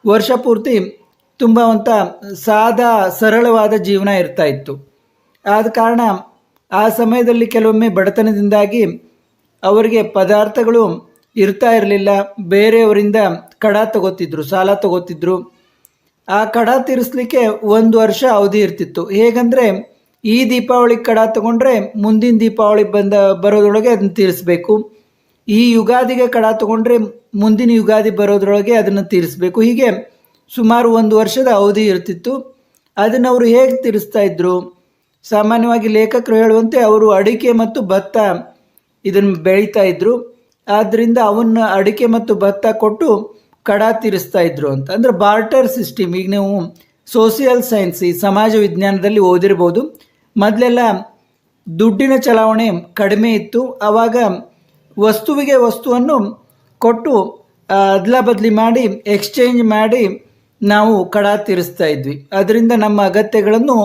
ವರ್ಷ ಪೂರ್ತಿ ತುಂಬ ಸಾದಾ ಸರಳವಾದ ಜೀವನ ಇರ್ತಾ ಇತ್ತು. ಆದ ಕಾರಣ ಆ ಸಮಯದಲ್ಲಿ ಕೆಲವೊಮ್ಮೆ ಬಡತನದಿಂದಾಗಿ ಅವರಿಗೆ ಪದಾರ್ಥಗಳು ಇರ್ತಾ ಇರಲಿಲ್ಲ. ಬೇರೆಯವರಿಂದ ಕಡ ತಗೋತಿದ್ರು, ಸಾಲ ತಗೋತಿದ್ರು. ಆ ಕಡ ತೀರಿಸಲಿಕ್ಕೆ 1 ವರ್ಷ ಅವಧಿ ಇರ್ತಿತ್ತು. ಹೇಗಂದರೆ ಈ ದೀಪಾವಳಿ ಕಡ ತಗೊಂಡ್ರೆ ಮುಂದಿನ ದೀಪಾವಳಿ ಬರೋದ್ರೊಳಗೆ ಅದನ್ನು ತೀರಿಸಬೇಕು. ಈ ಯುಗಾದಿಗೆ ಕಡ ತಗೊಂಡ್ರೆ ಮುಂದಿನ ಯುಗಾದಿ ಬರೋದ್ರೊಳಗೆ ಅದನ್ನು ತೀರಿಸಬೇಕು. ಹೀಗೆ ಸುಮಾರು 1 ವರ್ಷದ ಅವಧಿ ಇರ್ತಿತ್ತು. ಅದನ್ನು ಅವರು ಹೇಗೆ ತೀರಿಸ್ತಾ ಇದ್ರು? ಸಾಮಾನ್ಯವಾಗಿ ಲೇಖಕರು ಹೇಳುವಂತೆ ಅವರು ಅಡಿಕೆ ಮತ್ತು ಭತ್ತ ಇದನ್ನು ಬೆಳೀತಾ ಇದ್ರು. ಆದ್ದರಿಂದ ಅವನ್ನ ಅಡಿಕೆ ಮತ್ತು ಭತ್ತ ಕೊಟ್ಟು ಕಡ ತೀರಿಸ್ತಾ ಇದ್ರು ಅಂತ. ಅಂದರೆ ಬಾರ್ಟರ್ ಸಿಸ್ಟಮ್. ಈಗ ನೀವು ಸೋಷಿಯಲ್ ಸೈನ್ಸ್, ಈ ಸಮಾಜ ವಿಜ್ಞಾನದಲ್ಲಿ ಓದಿರ್ಬೋದು. ಮೊದಲೆಲ್ಲ ದುಡ್ಡಿನ ಚಲಾವಣೆ ಕಡಿಮೆ ಇತ್ತು. ಆವಾಗ ವಸ್ತುವಿಗೆ ವಸ್ತುವನ್ನು ಕೊಟ್ಟು ಅದಲ ಬದಲಿ ಮಾಡಿ ಎಕ್ಸ್ಚೇಂಜ್ ಮಾಡಿ ನಾವು ಕಡ ತೀರಿಸ್ತಾ ಇದ್ವಿ. ಅದರಿಂದ ನಮ್ಮ ಅಗತ್ಯಗಳನ್ನು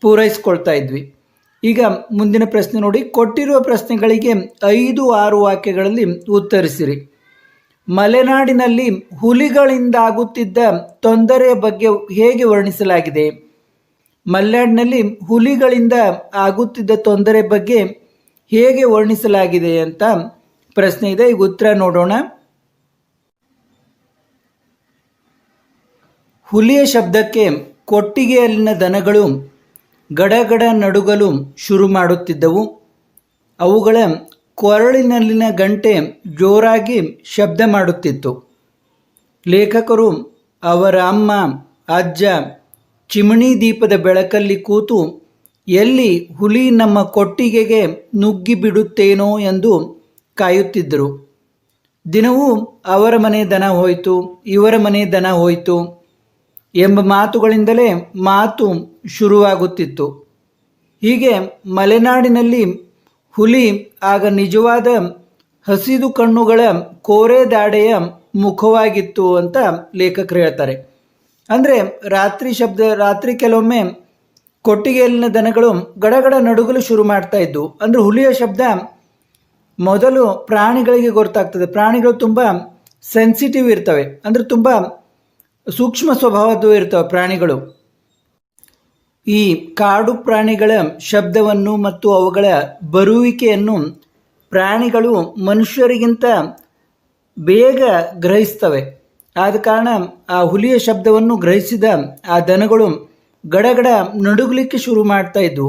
ಪೂರೈಸ್ಕೊಳ್ತಾ ಇದ್ವಿ. ಈಗ ಮುಂದಿನ ಪ್ರಶ್ನೆ ನೋಡಿ. ಕೊಟ್ಟಿರುವ ಪ್ರಶ್ನೆಗಳಿಗೆ 5-6 ವಾಕ್ಯಗಳಲ್ಲಿ ಉತ್ತರಿಸಿರಿ. ಮಲೆನಾಡಿನಲ್ಲಿ ಹುಲಿಗಳಿಂದಾಗುತ್ತಿದ್ದ ತೊಂದರೆಯ ಬಗ್ಗೆ ಹೇಗೆ ವರ್ಣಿಸಲಾಗಿದೆ? ಮಲೆನಾಡಿನಲ್ಲಿ ಹುಲಿಗಳಿಂದ ಆಗುತ್ತಿದ್ದ ತೊಂದರೆ ಬಗ್ಗೆ ಹೇಗೆ ವರ್ಣಿಸಲಾಗಿದೆ ಅಂತ ಪ್ರಶ್ನೆ ಇದೆ. ಈಗ ಉತ್ತರ ನೋಡೋಣ. ಹುಲಿಯ ಶಬ್ದಕ್ಕೆ ಕೊಟ್ಟಿಗೆಯಲ್ಲಿನ ದನಗಳು ಗಡಗಡ ನಡುಗಲು ಶುರು ಮಾಡುತ್ತಿದ್ದವು. ಅವುಗಳ ಕೊರಳಿನಲ್ಲಿನ ಗಂಟೆ ಜೋರಾಗಿ ಶಬ್ದ ಮಾಡುತ್ತಿತ್ತು. ಲೇಖಕರು ಅವರ ಅಮ್ಮ, ಅಜ್ಜ ಚಿಮಣಿ ದೀಪದ ಬೆಳಕಲ್ಲಿ ಕೂತು ಎಲ್ಲಿ ಹುಲಿ ನಮ್ಮ ಕೊಟ್ಟಿಗೆಗೆ ನುಗ್ಗಿ ಬಿಡುತ್ತೇನೋ ಎಂದು ಕಾಯುತ್ತಿದ್ದರು. ದಿನವೂ ಅವರ ಮನೆ ದನ ಹೋಯಿತು, ಇವರ ಮನೆ ದನ ಹೋಯಿತು ಎಂಬ ಮಾತುಗಳಿಂದಲೇ ಮಾತು ಶುರುವಾಗುತ್ತಿತ್ತು. ಹೀಗೆ ಮಲೆನಾಡಿನಲ್ಲಿ ಹುಲಿ ಆಗ ನಿಜವಾದ ಹಸಿದು ಕಣ್ಣುಗಳ ಕೋರೆ ದಾಡೆಯ ಮುಖವಾಗಿತ್ತು ಅಂತ ಲೇಖಕರು ಹೇಳ್ತಾರೆ. ಅಂದರೆ ರಾತ್ರಿ ಕೆಲವೊಮ್ಮೆ ಕೊಟ್ಟಿಗೆಯಲ್ಲಿನ ದನಗಳು ಗಡಗಡ ನಡುಗಲು ಶುರು ಮಾಡ್ತಾ ಇದ್ವು. ಅಂದರೆ ಹುಲಿಯ ಶಬ್ದ ಮೊದಲು ಪ್ರಾಣಿಗಳಿಗೆ ಗೊತ್ತಾಗ್ತದೆ. ಪ್ರಾಣಿಗಳು ತುಂಬ ಸೆನ್ಸಿಟಿವ್ ಇರ್ತವೆ, ಅಂದರೆ ತುಂಬ ಸೂಕ್ಷ್ಮ ಸ್ವಭಾವದ್ದು ಇರ್ತವೆ ಪ್ರಾಣಿಗಳು. ಈ ಕಾಡು ಪ್ರಾಣಿಗಳ ಶಬ್ದವನ್ನು ಮತ್ತು ಅವುಗಳ ಬರುವಿಕೆಯನ್ನು ಪ್ರಾಣಿಗಳು ಮನುಷ್ಯರಿಗಿಂತ ಬೇಗ ಗ್ರಹಿಸ್ತವೆ. ಆದ ಕಾರಣ ಆ ಹುಲಿಯ ಶಬ್ದವನ್ನು ಗ್ರಹಿಸಿದ ಆ ದನಗಳು ಗಡಗಡ ನಡುಗಲಿಕ್ಕೆ ಶುರು ಮಾಡ್ತಾ ಇದ್ವು.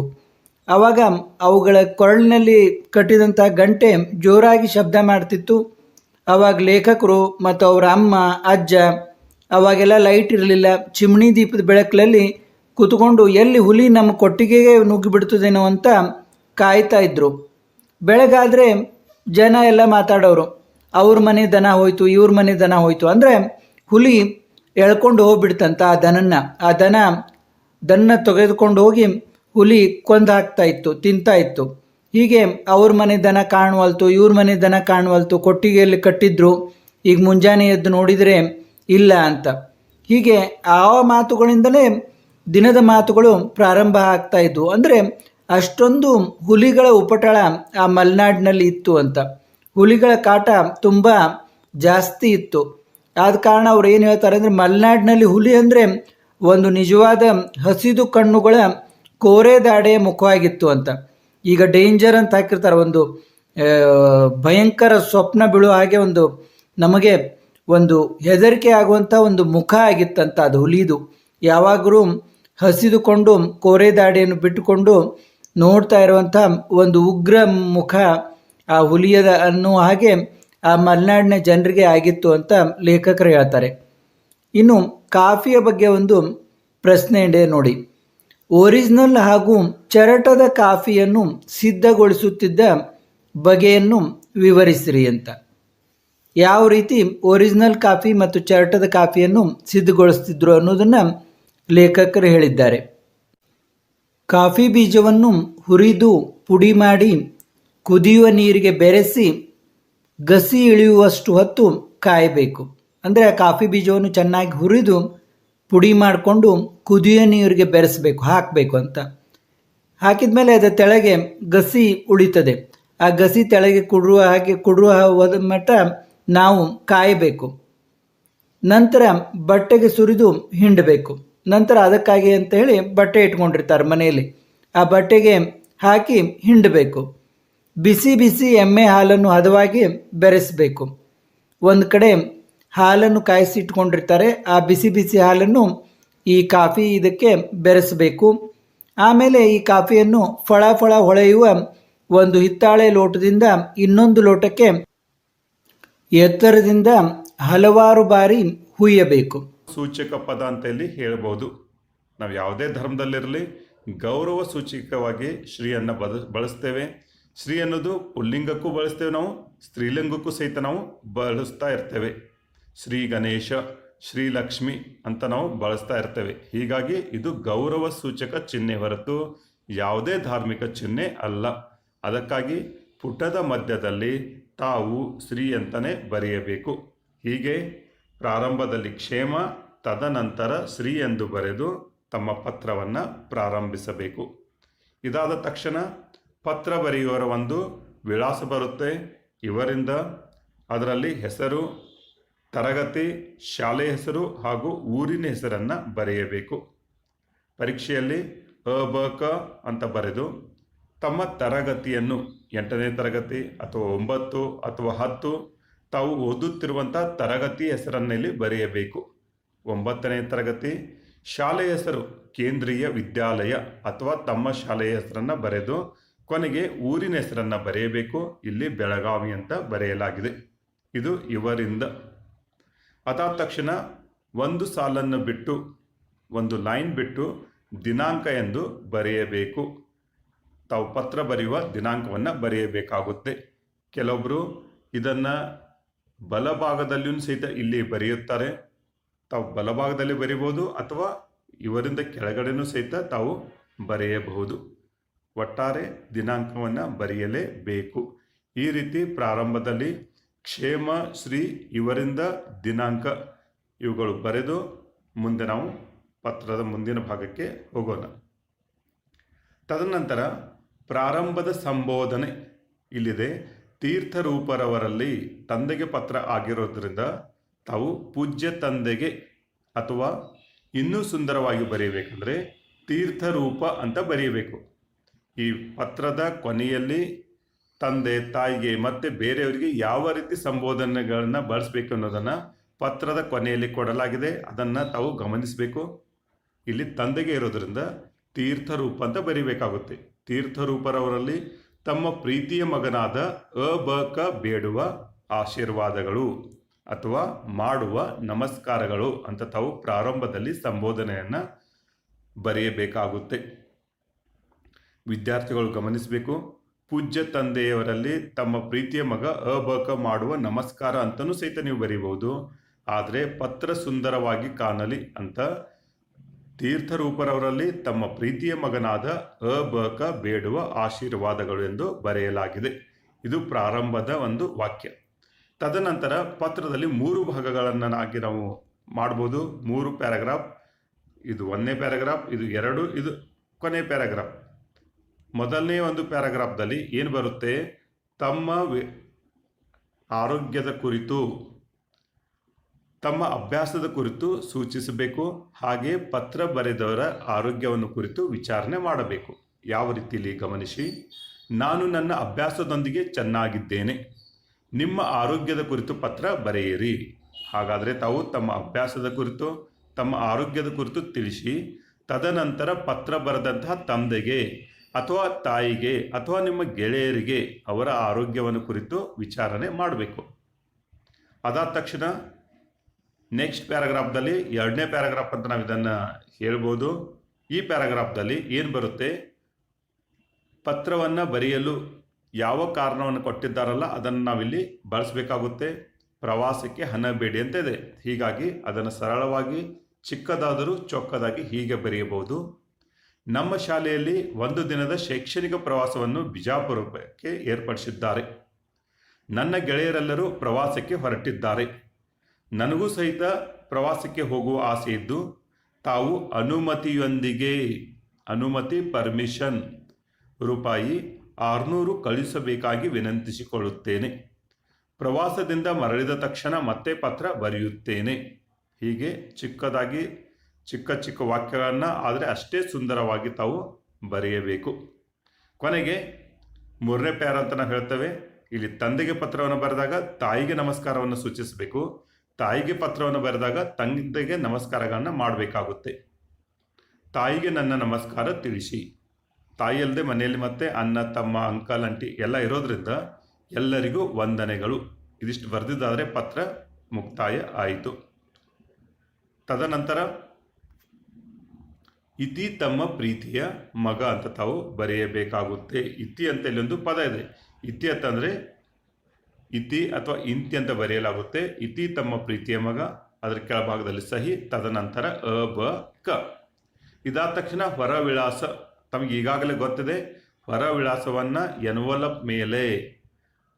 ಆವಾಗ ಅವುಗಳ ಕೊರಳಿನಲ್ಲಿ ಕಟ್ಟಿದಂಥ ಗಂಟೆ ಜೋರಾಗಿ ಶಬ್ದ ಮಾಡ್ತಿತ್ತು. ಆವಾಗ ಲೇಖಕರು ಮತ್ತು ಅವರ ಅಮ್ಮ ಅಜ್ಜ, ಅವಾಗೆಲ್ಲ ಲೈಟ್ ಇರಲಿಲ್ಲ, ಚಿಮಣಿ ದೀಪದ ಬೆಳಕಲ್ಲಿ ಕೂತ್ಕೊಂಡು ಎಲ್ಲಿ ಹುಲಿ ನಮ್ಮ ಕೊಟ್ಟಿಗೆಗೆ ನುಗ್ಗಿ ಬಿಡ್ತದೇನೋ ಅಂತ ಕಾಯ್ತಾ ಇದ್ರು. ಬೆಳಗಾದರೆ ಜನ ಎಲ್ಲ ಮಾತಾಡೋರು, ಅವ್ರ ಮನೆ ದನ ಹೋಯ್ತು, ಇವ್ರ ಮನೆ ದನ ಹೋಯ್ತು. ಅಂದರೆ ಹುಲಿ ಎಳ್ಕೊಂಡು ಹೋಗ್ಬಿಡ್ತಂತ ಆ ದನ ತೆಗೆದುಕೊಂಡು ಹೋಗಿ ಹುಲಿ ಕೊಂದು ಹಾಕ್ತಾ ಇತ್ತು, ತಿಂತಾ ಇತ್ತು. ಹೀಗೆ ಅವ್ರ ಮನೆ ದನ ಕಾಣುವಲ್ತು, ಇವ್ರ ಮನೆ ದನ ಕಾಣುವಲ್ತು, ಕೊಟ್ಟಿಗೆಯಲ್ಲಿ ಕಟ್ಟಿದ್ರು, ಈಗ ಮುಂಜಾನೆ ಎದ್ದು ನೋಡಿದರೆ ಇಲ್ಲ ಅಂತ. ಹೀಗೆ ಆ ಮಾತುಗಳಿಂದಲೇ ದಿನದ ಮಾತುಗಳು ಪ್ರಾರಂಭ ಆಗ್ತಾ ಇದ್ವು. ಅಂದರೆ ಅಷ್ಟೊಂದು ಹುಲಿಗಳ ಉಪಟಳ ಆ ಮಲೆನಾಡಿನಲ್ಲಿ ಇತ್ತು ಅಂತ. ಹುಲಿಗಳ ಕಾಟ ತುಂಬ ಜಾಸ್ತಿ ಇತ್ತು. ಆದ ಕಾರಣ ಅವ್ರು ಏನು ಹೇಳ್ತಾರೆ ಅಂದರೆ, ಮಲೆನಾಡಿನಲ್ಲಿ ಹುಲಿ ಅಂದರೆ ಒಂದು ನಿಜವಾದ ಹಸಿದು ಕಣ್ಣುಗಳ ಕೋರೆ ದಾಡೆಯ ಮುಖವಾಗಿತ್ತು ಅಂತ. ಈಗ ಡೇಂಜರ್ ಅಂತ ಹಾಕಿರ್ತಾರೆ, ಒಂದು ಭಯಂಕರ ಸ್ವಪ್ನ ಬೀಳುವ ಹಾಗೆ ಒಂದು ನಮಗೆ ಒಂದು ಹೆದರಿಕೆ ಆಗುವಂಥ ಒಂದು ಮುಖ ಆಗಿತ್ತಂತ ಅದು ಹುಲಿದು. ಯಾವಾಗಲೂ ಹಸಿದುಕೊಂಡು ಕೋರೆ ದಾಡೆಯನ್ನು ಬಿಟ್ಟುಕೊಂಡು ನೋಡ್ತಾ ಇರುವಂಥ ಒಂದು ಉಗ್ರ ಮುಖ ಆ ಹುಲಿಯದ ಅನ್ನೋ ಹಾಗೆ ಆ ಮಲೆನಾಡಿನ ಜನರಿಗೆ ಆಗಿತ್ತು ಅಂತ ಲೇಖಕರು ಹೇಳ್ತಾರೆ. ಇನ್ನು ಕಾಫಿಯ ಬಗ್ಗೆ ಒಂದು ಪ್ರಶ್ನೆ ಇದೆ ನೋಡಿ. ಒರಿಜಿನಲ್ ಹಾಗೂ ಚರಟದ ಕಾಫಿಯನ್ನು ಸಿದ್ಧಗೊಳಿಸುತ್ತಿದ್ದ ಬಗೆಯನ್ನು ವಿವರಿಸಿರಿ ಅಂತ. ಯಾವ ರೀತಿ ಒರಿಜಿನಲ್ ಕಾಫಿ ಮತ್ತು ಚರಟದ ಕಾಫಿಯನ್ನು ಸಿದ್ಧಗೊಳಿಸ್ತಿದ್ರು ಅನ್ನೋದನ್ನು ಲೇಖಕರು ಹೇಳಿದ್ದಾರೆ. ಕಾಫಿ ಬೀಜವನ್ನು ಹುರಿದು ಪುಡಿ ಮಾಡಿ ಕುದಿಯುವ ನೀರಿಗೆ ಬೆರೆಸಿ ಗಸಿ ಇಳಿಯುವಷ್ಟು ಹೊತ್ತು ಕಾಯಬೇಕು. ಅಂದರೆ ಆ ಕಾಫಿ ಬೀಜವನ್ನು ಚೆನ್ನಾಗಿ ಹುರಿದು ಪುಡಿ ಮಾಡಿಕೊಂಡು ಕುದಿಯುವ ನೀರಿಗೆ ಬೆರೆಸಬೇಕು, ಹಾಕಬೇಕು ಅಂತ. ಹಾಕಿದ ಮೇಲೆ ಅದರ ತೆಳಗೆ ಗಸಿ ಉಳಿತದೆ. ಆ ಗಸಿ ತೆಳಗೆ ಕುಡುವ ಮಟ್ಟ ನಾವು ಕಾಯಬೇಕು. ನಂತರ ಬಟ್ಟೆಗೆ ಸುರಿದು ಹಿಂಡಬೇಕು. ನಂತರ ಅದಕ್ಕಾಗಿ ಅಂತ ಹೇಳಿ ಬಟ್ಟೆ ಇಟ್ಕೊಂಡಿರ್ತಾರೆ ಮನೆಯಲ್ಲಿ, ಆ ಬಟ್ಟೆಗೆ ಹಾಕಿ ಹಿಂಡಬೇಕು. ಬಿಸಿ ಬಿಸಿ ಎಮ್ಮೆ ಹಾಲನ್ನು ಹದವಾಗಿ ಬೆರೆಸಬೇಕು. ಒಂದು ಕಡೆ ಹಾಲನ್ನು ಕಾಯಿಸಿ ಇಟ್ಕೊಂಡಿರ್ತಾರೆ, ಆ ಬಿಸಿ ಬಿಸಿ ಹಾಲನ್ನು ಈ ಕಾಫಿ ಇದಕ್ಕೆ ಬೆರೆಸಬೇಕು. ಆಮೇಲೆ ಈ ಕಾಫಿಯನ್ನು ಫಳ ಫಳ ಹೊಳೆಯುವ ಒಂದು ಹಿತ್ತಾಳೆ ಲೋಟದಿಂದ ಇನ್ನೊಂದು ಲೋಟಕ್ಕೆ ಎತ್ತರದಿಂದ ಹಲವಾರು ಬಾರಿ ಹುಯ್ಯಬೇಕು. ಸೂಚಕ ಪದ ಅಂತ ಇಲ್ಲಿ ಹೇಳ್ಬೋದು. ನಾವು ಯಾವುದೇ ಧರ್ಮದಲ್ಲಿರಲಿ ಗೌರವ ಸೂಚಕವಾಗಿ ಶ್ರೀಯನ್ನು ಬಳಸ್ತೇವೆ. ಶ್ರೀ ಅನ್ನೋದು ಪುಲ್ಲಿಂಗಕ್ಕೂ ಬಳಸ್ತೇವೆ, ನಾವು ಸ್ತ್ರೀಲಿಂಗಕ್ಕೂ ಸಹಿತ ನಾವು ಬಳಸ್ತಾ ಇರ್ತೇವೆ. ಶ್ರೀ ಗಣೇಶ, ಶ್ರೀ ಲಕ್ಷ್ಮಿ ಅಂತ ನಾವು ಬಳಸ್ತಾ ಇರ್ತೇವೆ. ಹೀಗಾಗಿ ಇದು ಗೌರವ ಸೂಚಕ ಚಿಹ್ನೆ ಹೊರತು ಯಾವುದೇ ಧಾರ್ಮಿಕ ಚಿಹ್ನೆ ಅಲ್ಲ. ಅದಕ್ಕಾಗಿ ಪುಟದ ಮಧ್ಯದಲ್ಲಿ ತಾವು ಶ್ರೀ ಅಂತಲೇ ಬರೆಯಬೇಕು. ಹೀಗೆ ಪ್ರಾರಂಭದಲ್ಲಿ ಕ್ಷೇಮ, ತದನಂತರ ಶ್ರೀ ಎಂದು ಬರೆದು ತಮ್ಮ ಪತ್ರವನ್ನು ಪ್ರಾರಂಭಿಸಬೇಕು. ಇದಾದ ತಕ್ಷಣ ಪತ್ರ ಬರೆಯುವವರ ಒಂದು ವಿಳಾಸ ಬರುತ್ತೆ. ಇವರಿಂದ ಅದರಲ್ಲಿ ಹೆಸರು, ತರಗತಿ, ಶಾಲೆ ಹೆಸರು ಹಾಗೂ ಊರಿನ ಹೆಸರನ್ನು ಬರೆಯಬೇಕು. ಪರೀಕ್ಷೆಯಲ್ಲಿ ಅ ಬ ಕ ಅಂತ ಬರೆದು ತಮ್ಮ ತರಗತಿಯನ್ನು 8ನೇ ತರಗತಿ ಅಥವಾ 9 ಅಥವಾ 10 ತಾವು ಓದುತ್ತಿರುವಂಥ ತರಗತಿ ಹೆಸರನ್ನಲ್ಲಿ ಬರೆಯಬೇಕು. 9ನೇ ತರಗತಿ ಶಾಲೆಯ ಹೆಸರು ಕೇಂದ್ರೀಯ ವಿದ್ಯಾಲಯ ಅಥವಾ ತಮ್ಮ ಶಾಲೆಯ ಹೆಸರನ್ನು ಬರೆದು ಕೊನೆಗೆ ಊರಿನ ಹೆಸರನ್ನು ಬರೆಯಬೇಕು. ಇಲ್ಲಿ ಬೆಳಗಾವಿ ಅಂತ ಬರೆಯಲಾಗಿದೆ. ಇದು ಇವರಿಂದ. ಅದಾದ ತಕ್ಷಣ ಒಂದು ಸಾಲನ್ನು ಬಿಟ್ಟು, ಒಂದು ಲೈನ್ ಬಿಟ್ಟು ದಿನಾಂಕ ಎಂದು ಬರೆಯಬೇಕು. ತಾವು ಪತ್ರ ಬರೆಯುವ ದಿನಾಂಕವನ್ನು ಬರೆಯಬೇಕಾಗುತ್ತೆ. ಕೆಲವೊಬ್ಬರು ಇದನ್ನು ಬಲಭಾಗದಲ್ಲಿಯೂ ಸಹಿತ ಇಲ್ಲಿ ಬರೆಯುತ್ತಾರೆ. ತಾವು ಬಲಭಾಗದಲ್ಲಿ ಬರೀಬಹುದು ಅಥವಾ ಇವರಿಂದ ಕೆಳಗಡೆನೂ ಸಹಿತ ತಾವು ಬರೆಯಬಹುದು. ಒಟ್ಟಾರೆ ದಿನಾಂಕವನ್ನು ಬರೆಯಲೇಬೇಕು. ಈ ರೀತಿ ಪ್ರಾರಂಭದಲ್ಲಿ ಕ್ಷೇಮ ಶ್ರೀ ಇವರಿಂದ ದಿನಾಂಕ ಇವುಗಳು ಬರೆದು ಮುಂದೆ ನಾವು ಪತ್ರದ ಮುಂದಿನ ಭಾಗಕ್ಕೆ ಹೋಗೋಣ. ತದನಂತರ ಪ್ರಾರಂಭದ ಸಂಬೋಧನೆ ಇಲ್ಲಿದೆ. ತೀರ್ಥರೂಪರವರಲ್ಲಿ ತಂದೆಗೆ ಪತ್ರ ಆಗಿರೋದ್ರಿಂದ ತಾವು ಪೂಜ್ಯ ತಂದೆಗೆ ಅಥವಾ ಇನ್ನೂ ಸುಂದರವಾಗಿ ಬರೆಯಬೇಕಂದ್ರೆ ತೀರ್ಥರೂಪ ಅಂತ ಬರೆಯಬೇಕು. ಈ ಪತ್ರದ ಕೊನೆಯಲ್ಲಿ ತಂದೆ ತಾಯಿಗೆ ಮತ್ತು ಬೇರೆಯವರಿಗೆ ಯಾವ ರೀತಿ ಸಂಬೋಧನೆಗಳನ್ನು ಬಳಸಬೇಕು ಅನ್ನೋದನ್ನು ಪತ್ರದ ಕೊನೆಯಲ್ಲಿ ಕೊಡಲಾಗಿದೆ. ಅದನ್ನು ತಾವು ಗಮನಿಸಬೇಕು. ಇಲ್ಲಿ ತಂದೆಗೆ ಇರೋದ್ರಿಂದ ತೀರ್ಥರೂಪ ಅಂತ ಬರೀಬೇಕಾಗುತ್ತೆ. ತೀರ್ಥರೂಪರವರಲ್ಲಿ ತಮ್ಮ ಪ್ರೀತಿಯ ಮಗನಾದ ಅಬಕ ಬೇಡುವ ಆಶೀರ್ವಾದಗಳು ಅಥವಾ ಮಾಡುವ ನಮಸ್ಕಾರಗಳು ಅಂತ ತಾವು ಪ್ರಾರಂಭದಲ್ಲಿ ಸಂಬೋಧನೆಯನ್ನು ಬರೆಯಬೇಕಾಗುತ್ತೆ. ವಿದ್ಯಾರ್ಥಿಗಳು ಗಮನಿಸಬೇಕು. ಪೂಜ್ಯ ತಂದೆಯವರಲ್ಲಿ ತಮ್ಮ ಪ್ರೀತಿಯ ಮಗ ಅಬಕ ಮಾಡುವ ನಮಸ್ಕಾರ ಅಂತಲೂ ಸಹಿತ ನೀವು ಬರೀಬಹುದು. ಆದರೆ ಪತ್ರ ಸುಂದರವಾಗಿ ಕಾಣಲಿ ಅಂತ ತೀರ್ಥರೂಪರವರಲ್ಲಿ ತಮ್ಮ ಪ್ರೀತಿಯ ಮಗನಾದ ಅಬಕ ಬೇಡುವ ಆಶೀರ್ವಾದಗಳು ಎಂದು ಬರೆಯಲಾಗಿದೆ. ಇದು ಪ್ರಾರಂಭದ ಒಂದು ವಾಕ್ಯ. ತದನಂತರ ಪತ್ರದಲ್ಲಿ 3 ಭಾಗಗಳನ್ನಾಗಿ ನಾವು ಮಾಡ್ಬೋದು. 3 ಪ್ಯಾರಾಗ್ರಾಫ್. ಇದು 1ನೇ ಪ್ಯಾರಾಗ್ರಾಫ್, ಇದು 2, ಇದು ಕೊನೆ ಪ್ಯಾರಾಗ್ರಾಫ್. ಮೊದಲನೇ ಒಂದು ಪ್ಯಾರಾಗ್ರಾಫ್ದಲ್ಲಿ ಏನು ಬರುತ್ತೆ? ತಮ್ಮ ಆರೋಗ್ಯದ ಕುರಿತು, ತಮ್ಮ ಅಭ್ಯಾಸದ ಕುರಿತು ಸೂಚಿಸಬೇಕು. ಹಾಗೆ ಪತ್ರ ಬರೆದವರ ಆರೋಗ್ಯವನ್ನು ಕುರಿತು ವಿಚಾರಣೆ ಮಾಡಬೇಕು. ಯಾವ ರೀತಿಯಲ್ಲಿ ಗಮನಿಸಿ. ನಾನು ನನ್ನ ಅಭ್ಯಾಸದೊಂದಿಗೆ ಚೆನ್ನಾಗಿದ್ದೇನೆ. ನಿಮ್ಮ ಆರೋಗ್ಯದ ಕುರಿತು ಪತ್ರ ಬರೆಯಿರಿ. ಹಾಗಾದರೆ ತಾವು ತಮ್ಮ ಅಭ್ಯಾಸದ ಕುರಿತು, ತಮ್ಮ ಆರೋಗ್ಯದ ಕುರಿತು ತಿಳಿಸಿ. ತದನಂತರ ಪತ್ರ ಬರೆದಂತಹ ತಂದೆಗೆ ಅಥವಾ ತಾಯಿಗೆ ಅಥವಾ ನಿಮ್ಮ ಗೆಳೆಯರಿಗೆ ಅವರ ಆರೋಗ್ಯವನ್ನು ಕುರಿತು ವಿಚಾರಣೆ ಮಾಡಬೇಕು. ಅದಾದ ತಕ್ಷಣ ನೆಕ್ಸ್ಟ್ ಪ್ಯಾರಾಗ್ರಾಫ್ದಲ್ಲಿ 2ನೇ ಪ್ಯಾರಾಗ್ರಾಫ್ ಅಂತ ನಾವು ಇದನ್ನು ಹೇಳ್ಬೋದು. ಈ ಪ್ಯಾರಾಗ್ರಾಫ್ದಲ್ಲಿ ಏನು ಬರುತ್ತೆ? ಪತ್ರವನ್ನು ಬರೆಯಲು ಯಾವ ಕಾರಣವನ್ನು ಕೊಟ್ಟಿದ್ದಾರಲ್ಲ ಅದನ್ನು ನಾವಿಲ್ಲಿ ಬಳಸಬೇಕಾಗುತ್ತೆ. ಪ್ರವಾಸಕ್ಕೆ ಹಣ ಬೇಡಿ ಅಂತ ಇದೆ. ಹೀಗಾಗಿ ಅದನ್ನು ಸರಳವಾಗಿ ಚಿಕ್ಕದಾದರೂ ಚೊಕ್ಕದಾಗಿ ಹೀಗೆ ಬರೆಯಬಹುದು. ನಮ್ಮ ಶಾಲೆಯಲ್ಲಿ 1 ದಿನದ ಶೈಕ್ಷಣಿಕ ಪ್ರವಾಸವನ್ನು ಬಿಜಾಪುರಕ್ಕೆ ಏರ್ಪಡಿಸಿದ್ದಾರೆ. ನನ್ನ ಗೆಳೆಯರೆಲ್ಲರೂ ಪ್ರವಾಸಕ್ಕೆ ಹೊರಟಿದ್ದಾರೆ. ನನಗೂ ಸಹಿತ ಪ್ರವಾಸಕ್ಕೆ ಹೋಗುವ ಆಸೆ ಇದ್ದು ತಾವು ಅನುಮತಿಯೊಂದಿಗೆ, ಅನುಮತಿ ಪರ್ಮಿಷನ್ ರೂಪಾಯಿ 600 ಕಳುಹಿಸಬೇಕಾಗಿ ವಿನಂತಿಸಿಕೊಳ್ಳುತ್ತೇನೆ. ಪ್ರವಾಸದಿಂದ ಮರಳಿದ ತಕ್ಷಣ ಮತ್ತೆ ಪತ್ರ ಬರೆಯುತ್ತೇನೆ. ಹೀಗೆ ಚಿಕ್ಕದಾಗಿ ಚಿಕ್ಕ ಚಿಕ್ಕ ವಾಕ್ಯಗಳನ್ನು, ಆದರೆ ಅಷ್ಟೇ ಸುಂದರವಾಗಿ ತಾವು ಬರೆಯಬೇಕು. ಕೊನೆಗೆ 3ನೇ ಪ್ಯಾರ ಅಂತ ನಾವು ಹೇಳ್ತೇವೆ. ಇಲ್ಲಿ ತಂದೆಗೆ ಪತ್ರವನ್ನು ಬರೆದಾಗ ತಾಯಿಗೆ ನಮಸ್ಕಾರವನ್ನು ಸೂಚಿಸಬೇಕು. ತಾಯಿಗೆ ಪತ್ರವನ್ನು ಬರೆದಾಗ ತಂದೆಗೆ ನಮಸ್ಕಾರಗಳನ್ನು ಮಾಡಬೇಕಾಗುತ್ತೆ. ತಾಯಿಗೆ ನನ್ನ ನಮಸ್ಕಾರ ತಿಳಿಸಿ. ತಾಯಿ ಅಲ್ಲದೆ ಮನೆಯಲ್ಲಿ ಮತ್ತೆ ಅಣ್ಣ, ತಮ್ಮ, ಅಂಕಲ್, ಆಂಟಿ ಎಲ್ಲ ಇರೋದ್ರಿಂದ ಎಲ್ಲರಿಗೂ ವಂದನೆಗಳು. ಇದಿಷ್ಟು ಬರೆದಿದ್ದಾದರೆ ಪತ್ರ ಮುಕ್ತಾಯ ಆಯಿತು. ತದನಂತರ ಇತಿ ತಮ್ಮ ಪ್ರೀತಿಯ ಮಗ ಅಂತ ತಾವು ಬರೆಯಬೇಕಾಗುತ್ತೆ. ಇತಿ ಅಂತ ಇಲ್ಲೊಂದು ಪದ ಇದೆ. ಇತಿ ಅಂತಂದರೆ ಇತಿ ಅಥವಾ ಇಂತಿ ಅಂತ ಬರೆಯಲಾಗುತ್ತೆ. ಇತಿ ತಮ್ಮ ಪ್ರೀತಿಯ ಮಗ, ಅದರ ಕೆಳಭಾಗದಲ್ಲಿ ಸಹಿ, ತದನಂತರ ಅಬಕ. ಇದಾದ ತಕ್ಷಣ ಹೊರ ವಿಳಾಸ. ತಮಗೆ ಈಗಾಗಲೇ ಗೊತ್ತಿದೆ. ಹೊರ ವಿಳಾಸವನ್ನು ಎನ್ವಲಪ್ ಮೇಲೆ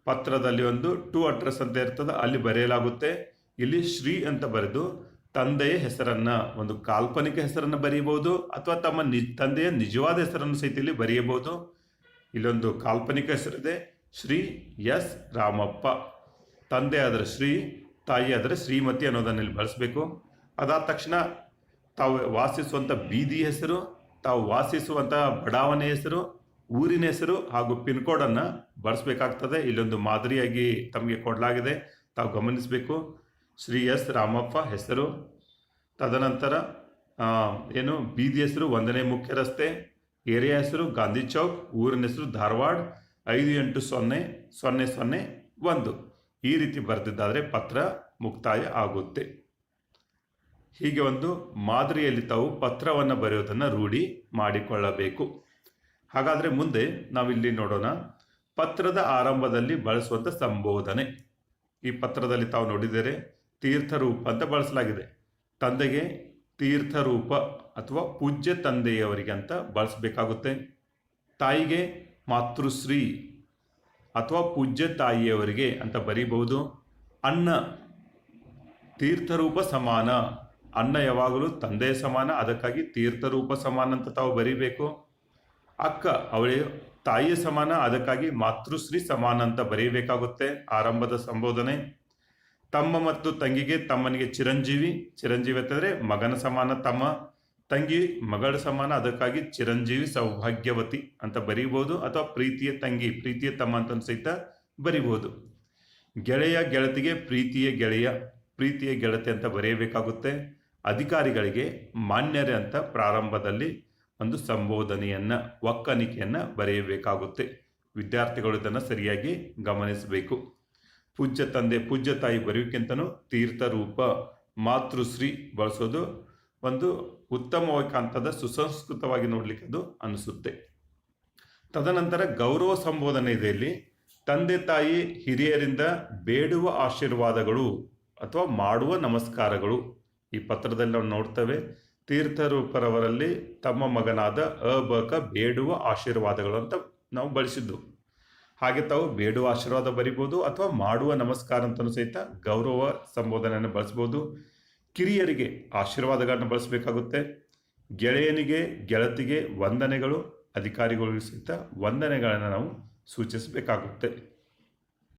ಪತ್ರದಲ್ಲಿ ಒಂದು ಟು ಅಡ್ರೆಸ್ ಅಂತ ಇರ್ತದೆ, ಅಲ್ಲಿ ಬರೆಯಲಾಗುತ್ತೆ. ಇಲ್ಲಿ ಶ್ರೀ ಅಂತ ಬರೆದು ತಂದೆಯ ಹೆಸರನ್ನು, ಒಂದು ಕಾಲ್ಪನಿಕ ಹೆಸರನ್ನು ಬರೆಯಬಹುದು ಅಥವಾ ತಮ್ಮ ತಂದೆಯ ನಿಜವಾದ ಹೆಸರನ್ನು ಸಹಿತ ಇಲ್ಲಿ ಬರೆಯಬಹುದು. ಇಲ್ಲೊಂದು ಕಾಲ್ಪನಿಕ ಹೆಸರಿದೆ, ಶ್ರೀ ಎಸ್ ರಾಮಪ್ಪ. ತಂದೆ ಆದರೆ ಶ್ರೀ, ತಾಯಿ ಆದರೆ ಶ್ರೀಮತಿ ಅನ್ನೋದನ್ನು ಇಲ್ಲಿ ಬಳಸಬೇಕು. ಅದಾದ ತಕ್ಷಣ ತಾವು ವಾಸಿಸುವಂಥ ಬೀದಿ ಹೆಸರು, ತಾವು ವಾಸಿಸುವಂಥ ಬಡಾವಣೆ ಹೆಸರು, ಊರಿನ ಹೆಸರು ಹಾಗೂ ಪಿನ್ ಕೋಡನ್ನು ಬಳಸಬೇಕಾಗ್ತದೆ. ಇಲ್ಲೊಂದು ಮಾದರಿಯಾಗಿ ತಮಗೆ ಕೊಡಲಾಗಿದೆ, ತಾವು ಗಮನಿಸಬೇಕು. ಶ್ರೀ ಎಸ್ ರಾಮಪ್ಪ ಹೆಸರು, ತದನಂತರ ಬೀದಿ ಹೆಸರು 1ನೇ ಮುಖ್ಯ ರಸ್ತೆ, ಏರಿಯಾ ಹೆಸರು ಗಾಂಧಿ ಚೌಕ್, ಊರಿನ ಹೆಸರು ಧಾರವಾಡ, 580001. ಈ ರೀತಿ ಬರೆದಿದ್ದಾದರೆ ಪತ್ರ ಮುಕ್ತಾಯ ಆಗುತ್ತೆ. ಹೀಗೆ ಒಂದು ಮಾದರಿಯಲ್ಲಿ ತಾವು ಪತ್ರವನ್ನು ಬರೆಯೋದನ್ನು ರೂಢಿ ಮಾಡಿಕೊಳ್ಳಬೇಕು. ಹಾಗಾದರೆ ಮುಂದೆ ನಾವಿಲ್ಲಿ ನೋಡೋಣ ಪತ್ರದ ಆರಂಭದಲ್ಲಿ ಬಳಸುವಂಥ ಸಂಬೋಧನೆ. ಈ ಪತ್ರದಲ್ಲಿ ತಾವು ನೋಡಿದರೆ ತೀರ್ಥರೂಪ ಅಂತ ಬಳಸಲಾಗಿದೆ. ತಂದೆಗೆ ತೀರ್ಥರೂಪ ಅಥವಾ ಪೂಜ್ಯ ತಂದೆಯವರಿಗೆ ಅಂತ ಬಳಸಬೇಕಾಗುತ್ತೆ. ತಾಯಿಗೆ ಮಾತೃಶ್ರೀ ಅಥವಾ ಪೂಜ್ಯ ತಾಯಿಯವರಿಗೆ ಅಂತ ಬರೀಬಹುದು. ಅಣ್ಣ ತೀರ್ಥರೂಪ ಸಮಾನ, ಅಣ್ಣ ಯಾವಾಗಲೂ ತಂದೆಯ ಸಮಾನ, ಅದಕ್ಕಾಗಿ ತೀರ್ಥರೂಪ ಸಮಾನ ಅಂತ ತಾವು ಬರೀಬೇಕು. ಅಕ್ಕ ಅವಳಿಗೆ ತಾಯಿಯ ಸಮಾನ, ಅದಕ್ಕಾಗಿ ಮಾತೃಶ್ರೀ ಸಮಾನ ಅಂತ ಬರೀಬೇಕಾಗುತ್ತೆ ಆರಂಭದ ಸಂಬೋಧನೆ. ತಮ್ಮ ಮತ್ತು ತಂಗಿಗೆ ತಮ್ಮನಿಗೆ ಚಿರಂಜೀವಿ, ಚಿರಂಜೀವಿ ಅಂತಂದರೆ ಮಗನ ಸಮಾನ ತಮ್ಮ, ತಂಗಿ ಮಗಳ ಸಮಾನ, ಅದಕ್ಕಾಗಿ ಚಿರಂಜೀವಿ ಸೌಭಾಗ್ಯವತಿ ಅಂತ ಬರೀಬಹುದು. ಅಥವಾ ಪ್ರೀತಿಯ ತಂಗಿ ಪ್ರೀತಿಯ ತಮ್ಮ ಅಂತ ಸಹಿತ ಬರೀಬಹುದು. ಗೆಳೆಯ ಗೆಳತಿಗೆ ಪ್ರೀತಿಯ ಗೆಳೆಯ ಪ್ರೀತಿಯ ಗೆಳತಿ ಅಂತ ಬರೆಯಬೇಕಾಗುತ್ತೆ. ಅಧಿಕಾರಿಗಳಿಗೆ ಮಾನ್ಯರೇ ಅಂತ ಪ್ರಾರಂಭದಲ್ಲಿ ಒಂದು ಸಂಬೋಧನೆಯನ್ನು ಒಕ್ಕಣಿಕೆಯನ್ನು ಬರೆಯಬೇಕಾಗುತ್ತೆ. ವಿದ್ಯಾರ್ಥಿಗಳು ಇದನ್ನು ಸರಿಯಾಗಿ ಗಮನಿಸಬೇಕು. ಪೂಜ್ಯ ತಂದೆ ಪೂಜ್ಯ ತಾಯಿ ಬರೆಯೋಕ್ಕಿಂತನೂ ತೀರ್ಥರೂಪ ಮಾತೃಶ್ರೀ ಬಳಸೋದು ಒಂದು ಉತ್ತಮವಾಗಿ ಕಾಣ್ತದ, ಸುಸಂಸ್ಕೃತವಾಗಿ ನೋಡ್ಲಿಕ್ಕೆ ಅದು ಅನಿಸುತ್ತೆ. ತದನಂತರ ಗೌರವ ಸಂಬೋಧನೆ ಇದೆ. ಇಲ್ಲಿ ತಂದೆ ತಾಯಿ ಹಿರಿಯರಿಂದ ಬೇಡುವ ಆಶೀರ್ವಾದಗಳು ಅಥವಾ ಮಾಡುವ ನಮಸ್ಕಾರಗಳು ಈ ಪತ್ರದಲ್ಲಿ ನಾವು ನೋಡ್ತೇವೆ. ತೀರ್ಥರೂಪರವರಲ್ಲಿ ತಮ್ಮ ಮಗನಾದ ಅಬಕ ಬೇಡುವ ಆಶೀರ್ವಾದಗಳು ಅಂತ ನಾವು ಬಳಸಿದ್ದು. ಹಾಗೆ ತಾವು ಬೇಡುವ ಆಶೀರ್ವಾದ ಬರಿಬೋದು ಅಥವಾ ಮಾಡುವ ನಮಸ್ಕಾರ ಅಂತಲೂ ಸಹಿತ ಗೌರವ ಸಂಬೋಧನೆಯನ್ನು ಬಳಸ್ಬೋದು. ಕಿರಿಯರಿಗೆ ಆಶೀರ್ವಾದಗಳನ್ನು ಬಳಸಬೇಕಾಗುತ್ತೆ. ಗೆಳೆಯನಿಗೆ ಗೆಳತಿಗೆ ವಂದನೆಗಳು, ಅಧಿಕಾರಿಗಳಿಗೂ ಸಹಿತ ವಂದನೆಗಳನ್ನು ನಾವು ಸೂಚಿಸಬೇಕಾಗುತ್ತೆ.